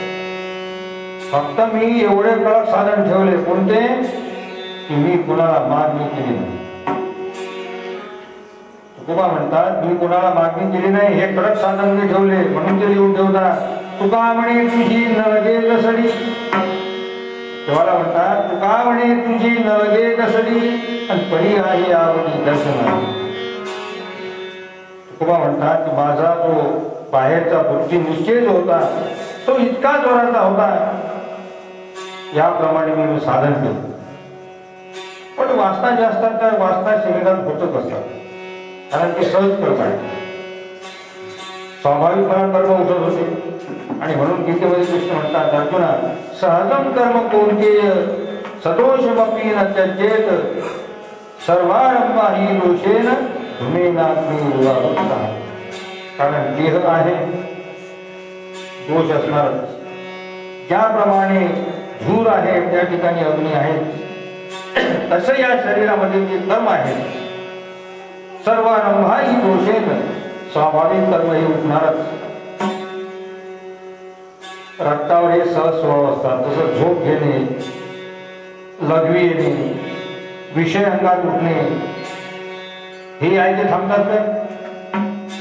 फक्त मी एवढे कडक साधन ठेवले कोणते, की मी कुणाला मागणी केली नाही. तुकोबा म्हणतात मी कुणाला मागणी केली नाही, हे कडक साधन मी ठेवले म्हणून ते लिहून ठेवतात. तुका म्हणे तुझी नलगे कसडी, तेव्हा म्हणतात तुका म्हणे तुझी नलगे कसडी आणि परी आहे आवडी दर्शना. तुकोबा म्हणतात की माझा जो बाहेरचा बुद्धी निश्चय जो होता तो इतका जोराचा होता, याप्रमाणे मी साधन केलं. पण वासना जे असतात त्या वासना शरीरात होतच असतात, कारण ते सहज कर्म आहे. स्वाभाविकपणे कर्म उठत होते. आणि म्हणून गीतेमध्ये कृष्ण म्हणतात अर्जुना सहजम कर्म कोणते सदोषमपी न त्यजेत सर्वारंभा ही दोषेन धुमेना. कारण देह आहे, दोष असणारच. ज्याप्रमाणे धूर आहे त्या ठिकाणी अग्नी आहे, तसं या शरीरामध्ये जे कर्म आहे सर्वारंभाही दोषेन स्वाभाविक कर्म हे उठणारच. रक्तावर हे सहज स्वभाव असतात. जसं झोप घेणे, लघवी येणे, विषय अंगात उठणे, हे आहे ते थांबतात काय?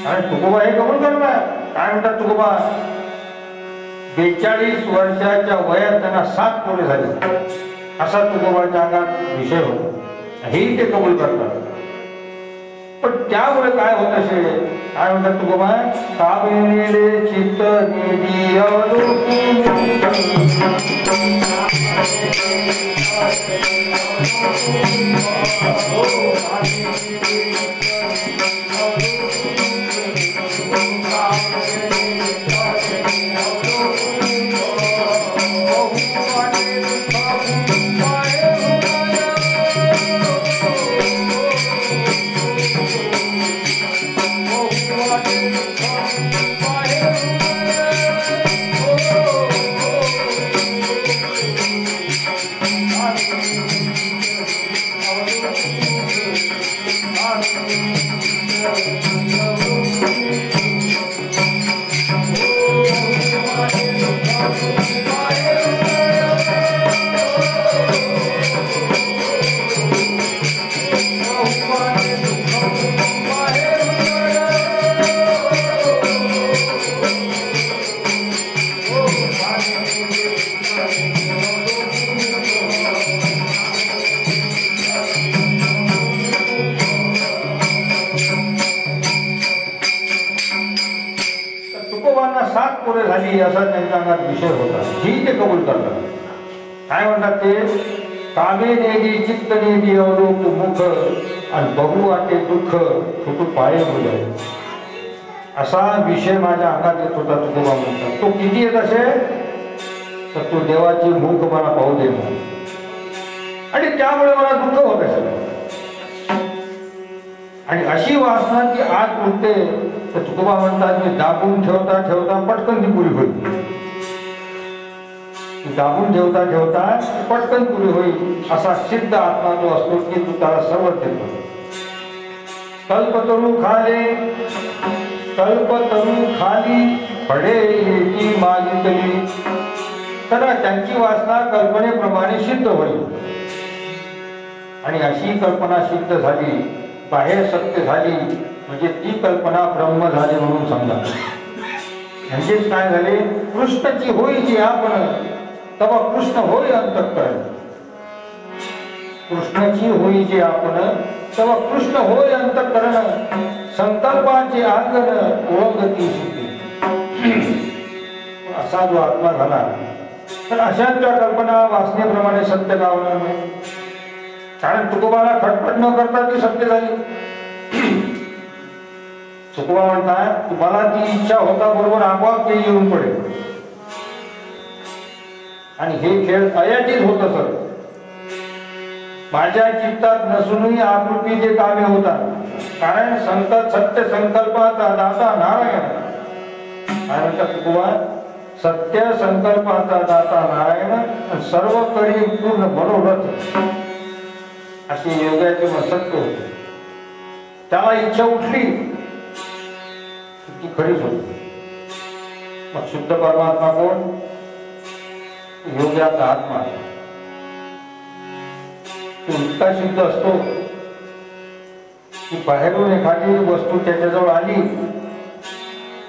आणि तुकोबा हे कबूल करणार. काय म्हणतात तुकोबा? 42 वर्षाच्या वयात त्यांना 7 पोरे झाली, असा तुकोबाच्या अंगात विषय होता. हेही ते कबूल करतात. पण त्यामुळे काय होत असेल? काय म्हणतात तुकोबा? कामिनीले चित्त निधी अवलोकी असा त्यांच्या अंगात विषय होता. ही ते कबूल करतात. काय म्हणतात ते? कामे नेगी चित्त नेगी अवलोक मुख आणि बघू वाटे दुःख तू पाये बोल, असा विषय माझ्या अंगात येत होता. तुकोबा म्हणतात. तो किती येत असेल तर तो देवाची मुख मला पाहू दे आणि त्यामुळे मला दुःख होत असेल. आणि अशी वासना ती आत उठते तर तुकोबा म्हणतात मी दाबून ठेवता ठेवता पटकन ती पुरी होईल. दाबून ठेवता ठेवता पटकन पुरी होईल असा सिद्ध आत्मा जो असतो की तू त्याला सर्व देतो. कल्पतरू खाली फडे येती मागितली, तर त्यांची वासना कल्पनेप्रमाणे सिद्ध होईल. आणि अशी कल्पना सिद्ध झाली, बाहेर सत्य झाली, म्हणजे ती कल्पना ब्रह्म झाली म्हणून समजा. म्हणजेच काय झाले? कृष्णाची होई जी आपण तवा कृष्ण होई अंतःकरण. कृष्णाची होई जी आपण तवा कृष्ण होय अंतःकरण. संकल्पाचे आंगण ओळखती सिद्धी. असा जो आत्मा झाला तर अशांच्या कल्पना वासनेप्रमाणे सत्य गावणार नाही. कारण तुकोबाला खटपट न करता ती सत्य झाली. तुकोबा म्हणतात तुम्हाला ती इच्छा होता बरोबर आपोआप ते येऊन पडेल. आणि हे खेळ अयाचीच होत असत. माझ्या चित्तात नसूनही आकृतीचे कामे होतात. कारण सत्य संकल्पाचा दाता नारायण. काय म्हणतात तुकोबा? सत्य संकल्पाचा दाता नारायण सर्व करी पूर्ण मनोरथ अशी योगाचे सत्य होते. त्याला इच्छा उठली ती खरीच होती. मग शुद्ध परमात्मा कोण? योगाचा आत्मा. तो इतका शुद्ध असतो की बाहेरून एखादी वस्तू त्याच्याजवळ आली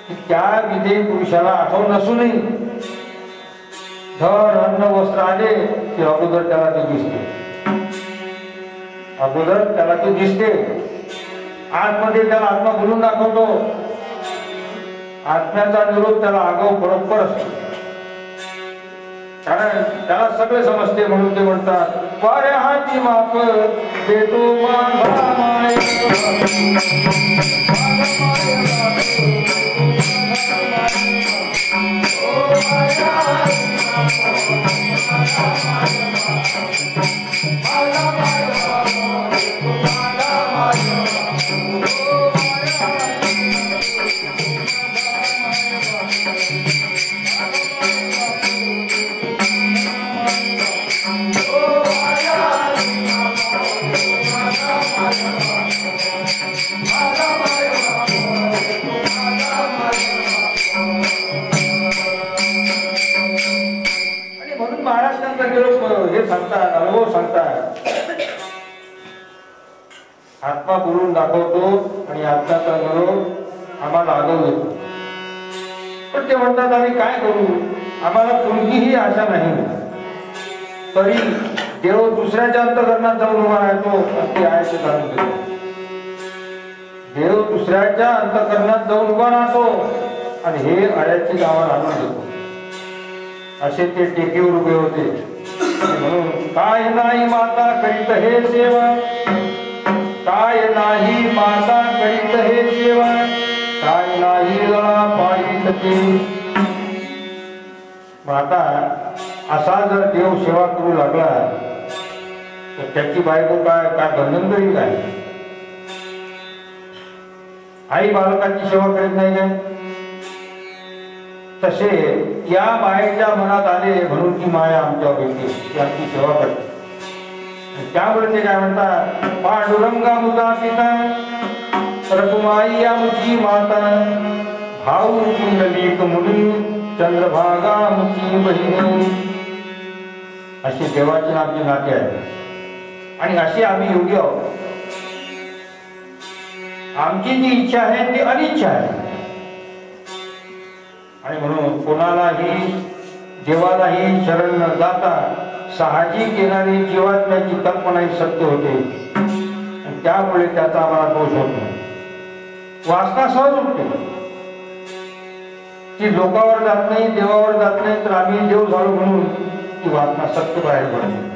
की त्या विधेय पुरुषाला आठवण नसूनही धन अन्न वस्त्र आले की अगोदर त्याला ते दिसते. अगोदर त्याला ते दिसते. आतमध्ये त्याला आत्मा बोलून दाखवतो. आत्म्याचा निरोध त्याला आगाऊ बरोबर असतो. कारण त्याला सगळे समजते म्हणून ते म्हणतात वाऱ्या हाती माप देतो माझा माय. आणि म्हणून महाराष्ट्राचा निरोप हे सांगतात, अनुभव सांगतात, आत्मा बोलून दाखवतो आणि आत्म्याचा निरोप आम्हाला आगवून येतो. पण ते म्हणतात आम्ही काय करू, आम्हाला कोणतीही आशा नाही, तरी देव दुसऱ्याच्या अंतःकरणात जाऊन उभा राहतो ते आहे ते जाणून घेतो. देव दुसऱ्याच्या अंतःकरणात जाऊन उभा राहतो आणि हे आळ्याची गावाला आणून देतो. असे ते टेकीवर उभे होते. म्हणून काय नाही माता करीत हे सेवा, काय नाही माता करीत हे सेवा, काय नाही लळा पाळीत ते. माता असा जर देव सेवा करू लागला तर त्याची बायको काय काय बंधन करील काय? आई बालकाची सेवा करीत नाही काय? तसे या मायेच्या मनात आले म्हणून ती माया आमच्यावर येते, ती आमची सेवा करते. त्यामुळे ते काय म्हणतात, पांडुरंगा मुदा पिता रघुमाई आमची माता, भाऊ कुंडलिक मुनी चंद्रभागा आमची बहिणी. अशी देवाचे आमचे नाते आहे आणि असे आम्ही योग्य आहोत. आमची जी इच्छा आहे ती अनिच्छा आहे आणि म्हणून कोणालाही देवालाही शरण न जाता साहजिक येणारी जीवात्म्याची कल्पनाही सत्य होते आणि त्यामुळे त्याचा आम्हाला दोष होत नाही. वासना सहज उठते, ती लोकावर जात नाही, देवावर जात नाही, तर आम्ही देव झालो म्हणून ती वासना सत्य बाहेर पडते.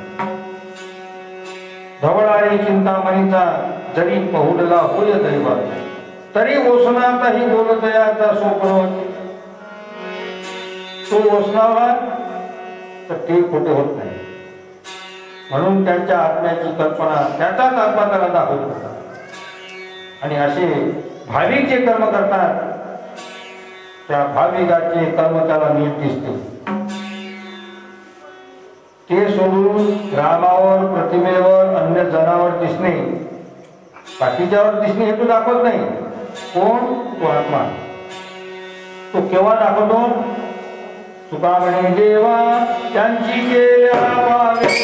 धवळारी चिंतामणीचा जरी पहुडला होय दैवा, तरी ओसनातही बोलतयाचा सोपरवत. तो ओसनावा तर ते खोटे होत नाही. म्हणून त्यांच्या आत्म्याची कल्पना त्याचाच आत्मा त्याला दाखवतो आणि असे भाविक जे कर्म करतात त्या भाविकाचे कर्म त्याला नीट दिसते. ते सोडून रामावर, प्रतिमेवर, अन्य जनावर दिसणे, बाकीच्यावर दिसणे हे तो दाखवत नाही. कोण? तो आत्मा. तो केव्हा दाखवतो? तुका म्हणे देवा त्यांची केल्या पावे,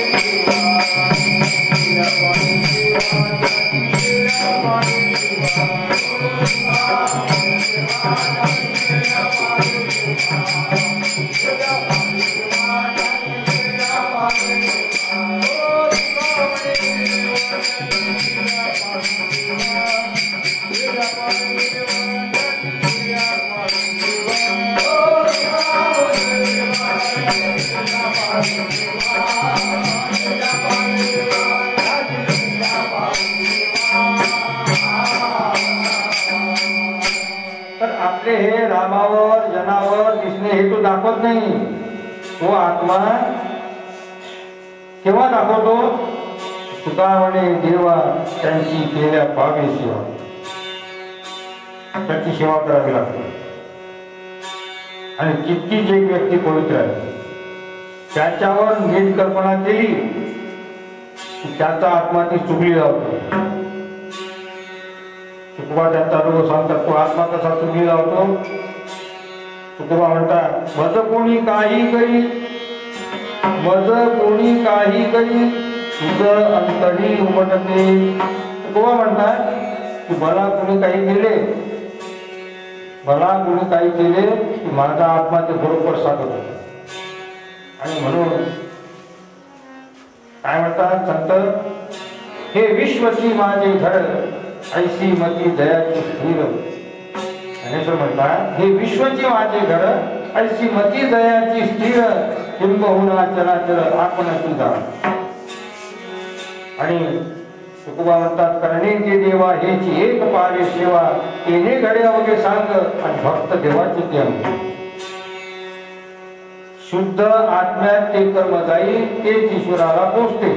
तर आपले हे रामावर जनावर दिसणे हे तो दाखवत नाही. तो आत्मा केव्हा दाखवतो? तुका म्हणे देवा त्यांची केल्या पावे सेवा, त्याची सेवा करावी लागते. आणि जितकीच एक व्यक्ती पवित्र आहे त्याच्यावर नीट कल्पना केली त्याचा आत्मा ती चुकली जातो. तुकोबा त्यांचा अनुभव सांगतात, तो आत्मा कसा चुकली जातो. तुकोबा म्हणतात, मज कोणी काही करी, मज कोणी काही करी, तुझं अंतरी उमटते. तुकोबा म्हणतात की मला कोणी काही केले, मला कोणी काही केले की माझा आत्मा ते बरोबर सांगतो. आणि म्हणून काय म्हणतात संत, हे विश्वची माझे घर ऐसी मती दयाची स्थिर. ज्ञानेश्वर म्हणतात, हे विश्वची माझे घर ऐसी मती दयाची स्थिर, किंबहुना चराचर आपणाची जाण. आणि तुकोबा म्हणतात, करण्याचे देवा हेची एक पावे सेवा, तेने घडे अवघे सांग आणि भक्त देवाचे ते अंग. शुद्ध आत्म्यात ते कर्म जाईल तेच ईश्वराला पोचते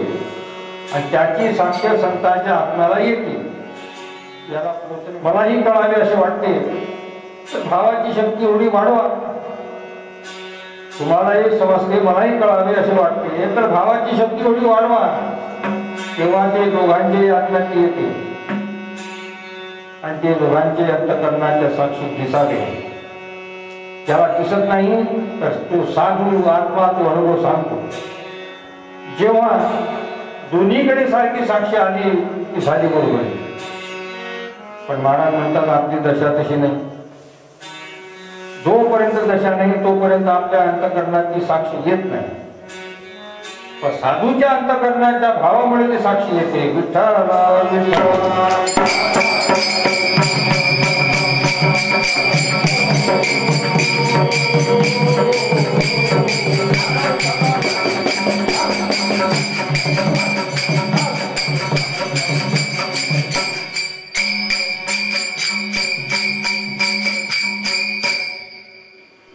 आणि त्याची साक्ष संतांच्या आत्म्याला येते. याला मलाही कळावे असे वाटते तर भावाची शक्ती एवढी वाढवा. तुम्हाला हे समजले, मलाही कळावे असे वाटते, तर भावाची शक्ती थोडी वाढवा, तेव्हा ते दोघांचे आत्म्यात येते आणि ते दोघांचे अंतःकरणाच्या साक्षी दिसावे. ज्याला दिसत नाही तर तो साधू आत्मा तो अनुभव सांगतो. जेव्हा दोन्हीकडे सारखी साक्षी आली ती झाली बरोबर. पण महाराज म्हणतात आपली दशा तशी नाही. जोपर्यंत दशा नाही तोपर्यंत आपल्या अंतःकरणाची साक्षी येत नाही. पण साधूच्या अंतःकरणाच्या भावामुळे ती साक्षी येते. विठ्ठल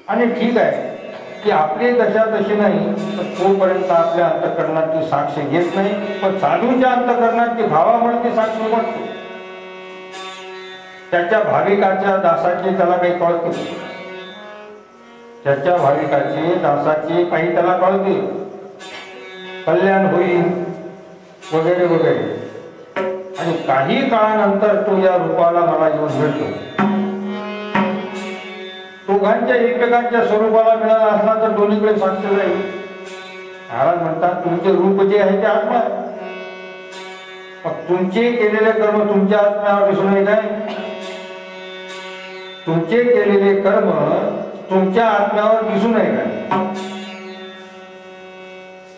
आणि ठीक आहे की आपली दशा तशी नाही तर तोपर्यंत आपल्या अंतःकरणाची साक्ष येत नाही. पण साधूच्या अंतःकरणाची भावामुळे ती साक्ष उमटते. त्याच्या भाविकाच्या दासाची त्याला काही कळते, त्याच्या भाविकाची दासाची काही त्याला कळते, कल्याण होईल वगैरे वगैरे. आणि काही काळानंतर तो या रूपाला मला येऊन भेटतो. दोघांच्या एकमेकांच्या स्वरूपाला मिळाला असला तर दोन्हीकडे साक्ष जाईल. महाराज म्हणतात तुमचे रूप जे आहे ते आत्मा आहे. मग तुमचे केलेले कर्म तुमच्या आत्म्यावर दिसून येत आहे. तुमचे केलेले कर्म तुमच्या आत्म्यावर दिसून नये काय?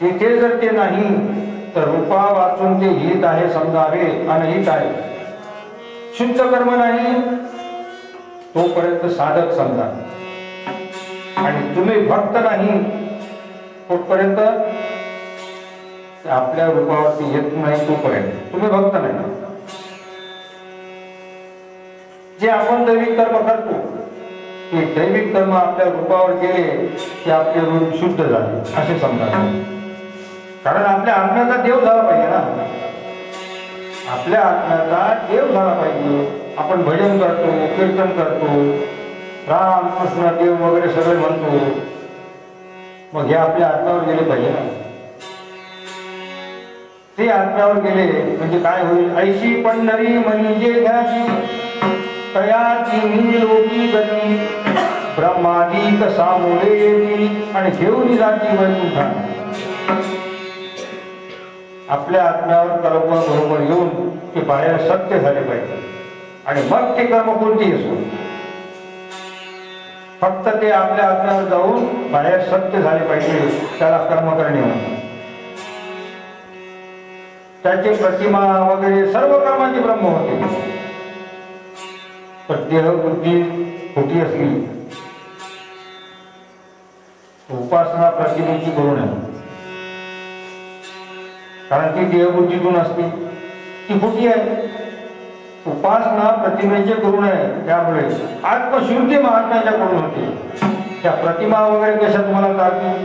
तिथे जर ते नाही तर रूपा वाचून ते हित आहे समजावे, अनहित आहे. शुद्ध कर्म नाही तोपर्यंत साधक समजा. आणि तुम्ही भक्त नाही तोपर्यंत आपल्या रूपावरती येत नाही तोपर्यंत तुम्ही भक्त नाही. जे आपण दैविक कर्म करतो ते दैविक कर्म आपल्या रूपावर गेले की आपले रूप शुद्ध झाले असे समजा. कारण आपल्या आत्म्याचा देव झाला पाहिजे ना. आपल्या आत्म्याचा देव झाला पाहिजे. आपण भजन करतो, कीर्तन करतो, राम कृष्ण देव वगैरे सगळे म्हणतो. मग हे आपल्या आत्म्यावर गेले पाहिजे ना. ते आत्म्यावर गेले म्हणजे काय होईल? ऐशी पंढरी म्हणजे घ्याची तयाची मी लोकी गती ब्रह्मादिक सामोरे येती आणि घेऊन जाती वैकुंठा. आपल्या आत्म्यावर कर्म बरोबर येऊन ते बाहेर सत्य झाले पाहिजे. आणि मग ते कर्म कोणती असो, फक्त ते आपल्या आत्म्यावर जाऊन बाहेर सत्य झाले पाहिजे. त्याला कर्म करणे म्हणतात. त्याची प्रतिमा वगैरे सर्व कर्माची ब्रह्म होते. पण देह बुद्धी खोटी असली उपासना प्रतिमेची करू नये. कारण ती देहबुद्धीतून असते, ती खोटी आहे. उपासना प्रतिमेचे करू नये. त्यामुळे आत्मशुद्धी महात्म्याच्याकडून होते. त्या प्रतिमा वगैरे कशा तुम्हाला चालतील?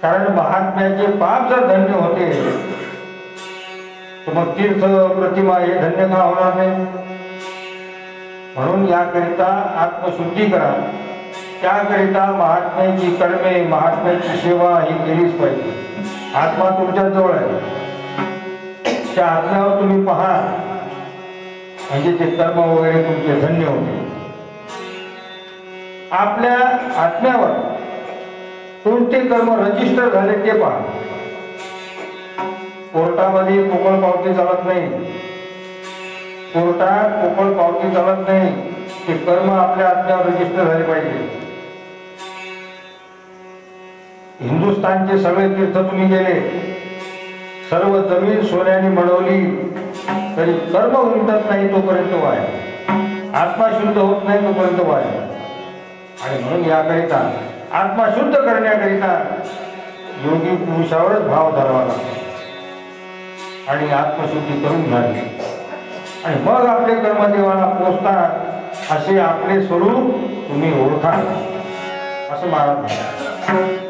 कारण महात्म्याचे पाप जर धन्य होते तर मग तीर्थ प्रतिमा हे धन्य का होणार नाही? म्हणून याकरिता आत्मशुद्धी करा. त्याकरिता महात्म्याची कर्मे, महात्म्याची सेवा ही केलीच पाहिजे. आत्मा तुमच्या जवळ आहे. त्या आत्म्यावर तुम्ही पहा म्हणजे ते कर्म वगैरे तुमचे धन्य होते. आपल्या आत्म्यावर कोणते कर्म रजिस्टर झाले ते पहा. कोर्टामध्ये पोकळ पावती चालत नाही. कोर्टात पोकळ पावती चालत नाही. ते कर्म आपल्या आत्म्यावर रजिस्टर झाले पाहिजे. हिंदुस्थानचे सगळे तीर्थ तुम्ही गेले, सर्व जमीन सोन्याने मळवली तरी कर्म उमटत नाही तोपर्यंत वाय. आत्मा शुद्ध होत नाही तोपर्यंत वाय. आणि म्हणून याकरिता आत्मा शुद्ध करण्याकरिता योगी पुरुषावरच भाव धरावा लागतो आणि आत्मशुद्धी करून घ्यावी. आणि मग आपले कर्मदेवाला पोचतात. असे आपले स्वरूप तुम्ही ओळखा असं महाराज म्हणतात.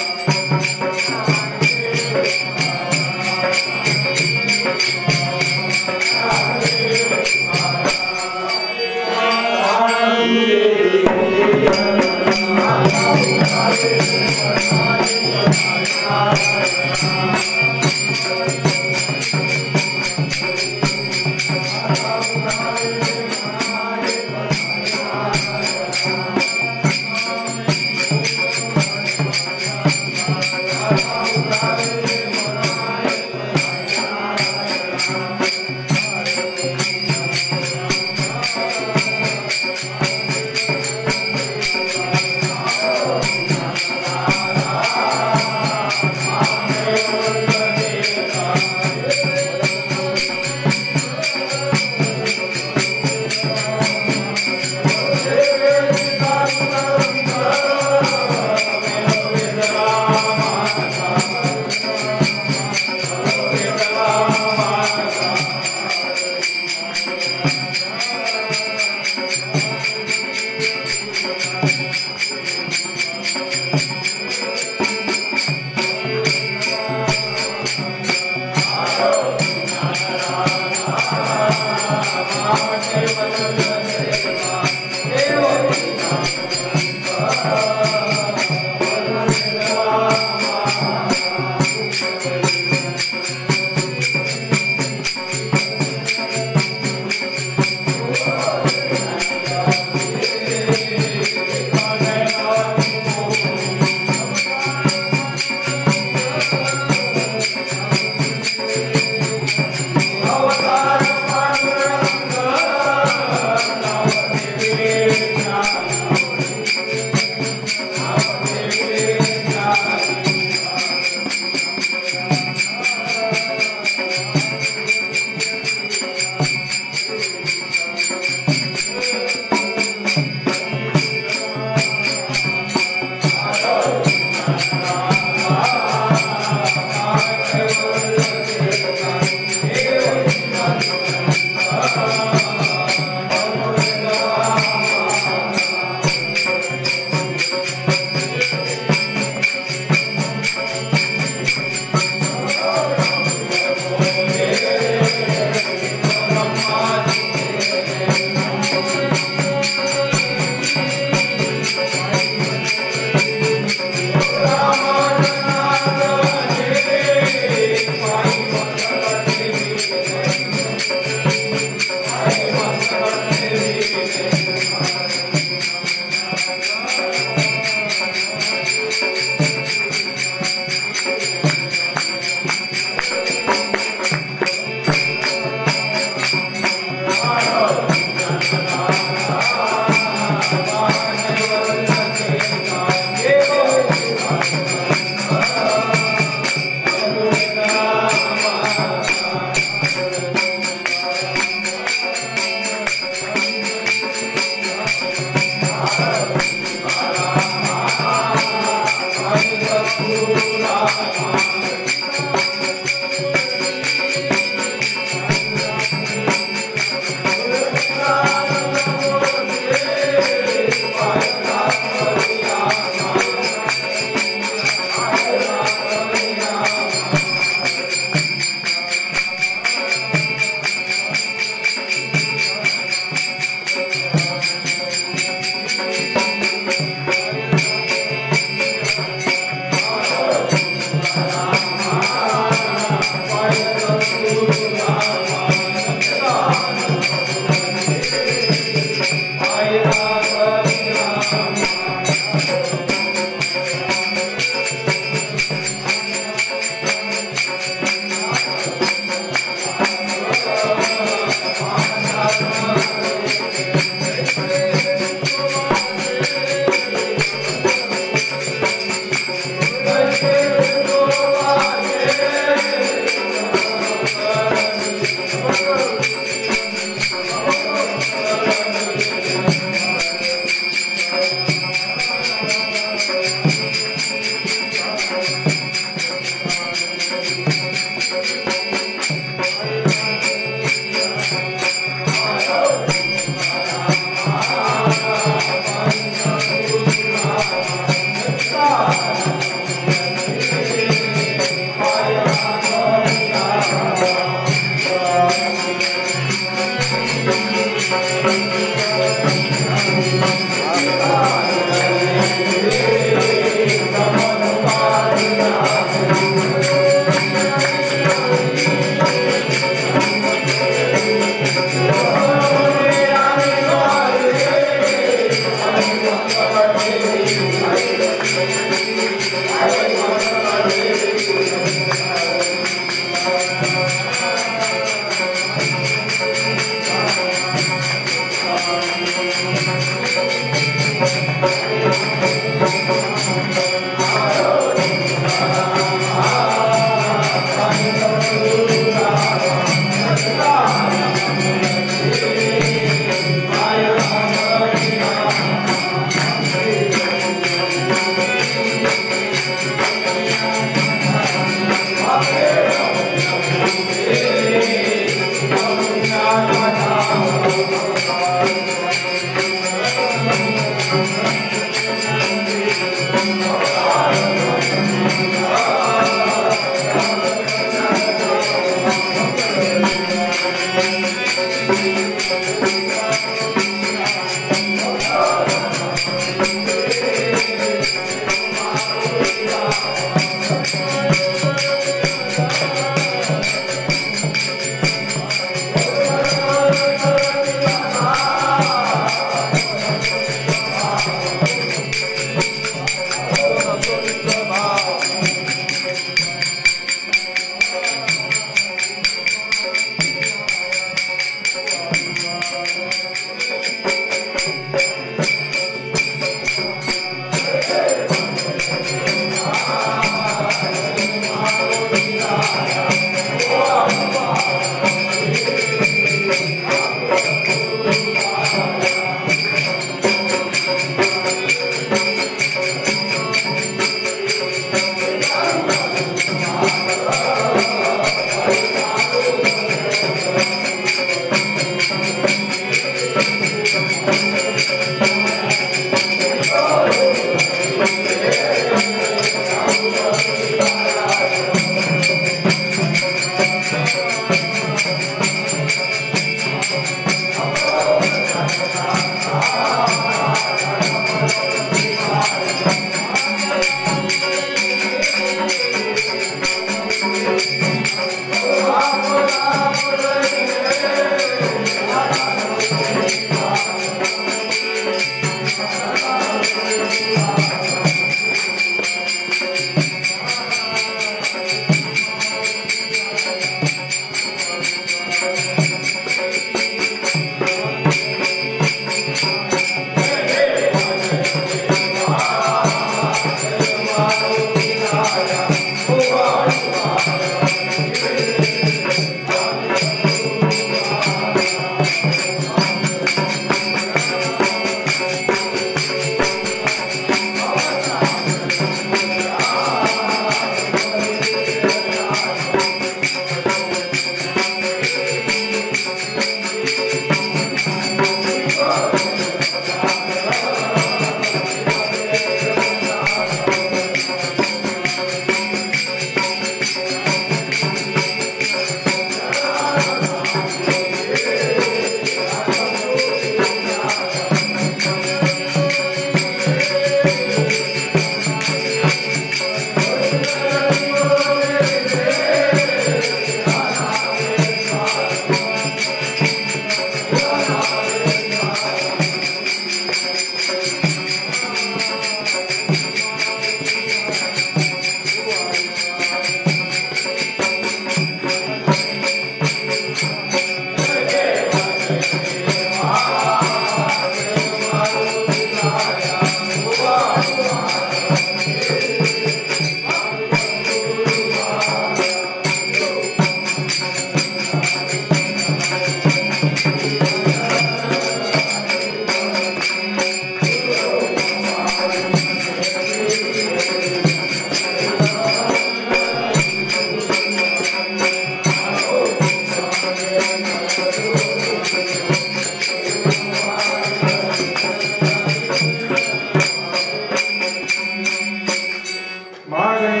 माझे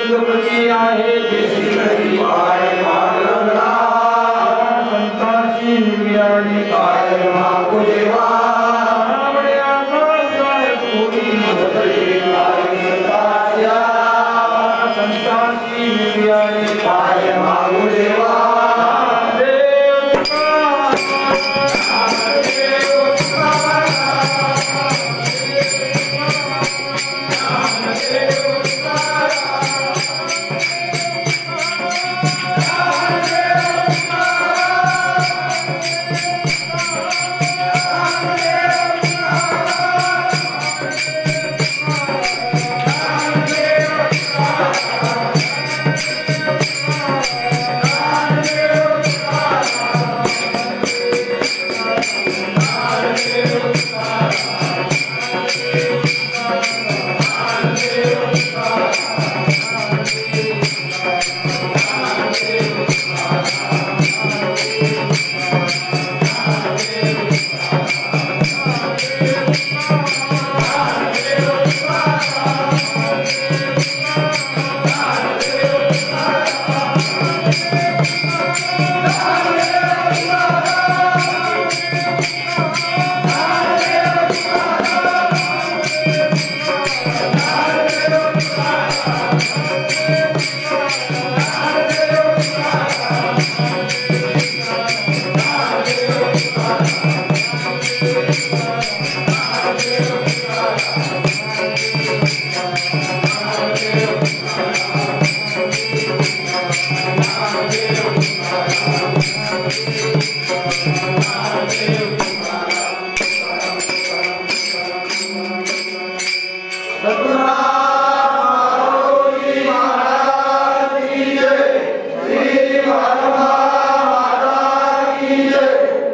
तुझप्रती आहे देशी पाय मागला संतांची निर्याणी काय मागू देवा संतांची निर्याणी काय मागू देवा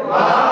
Wow.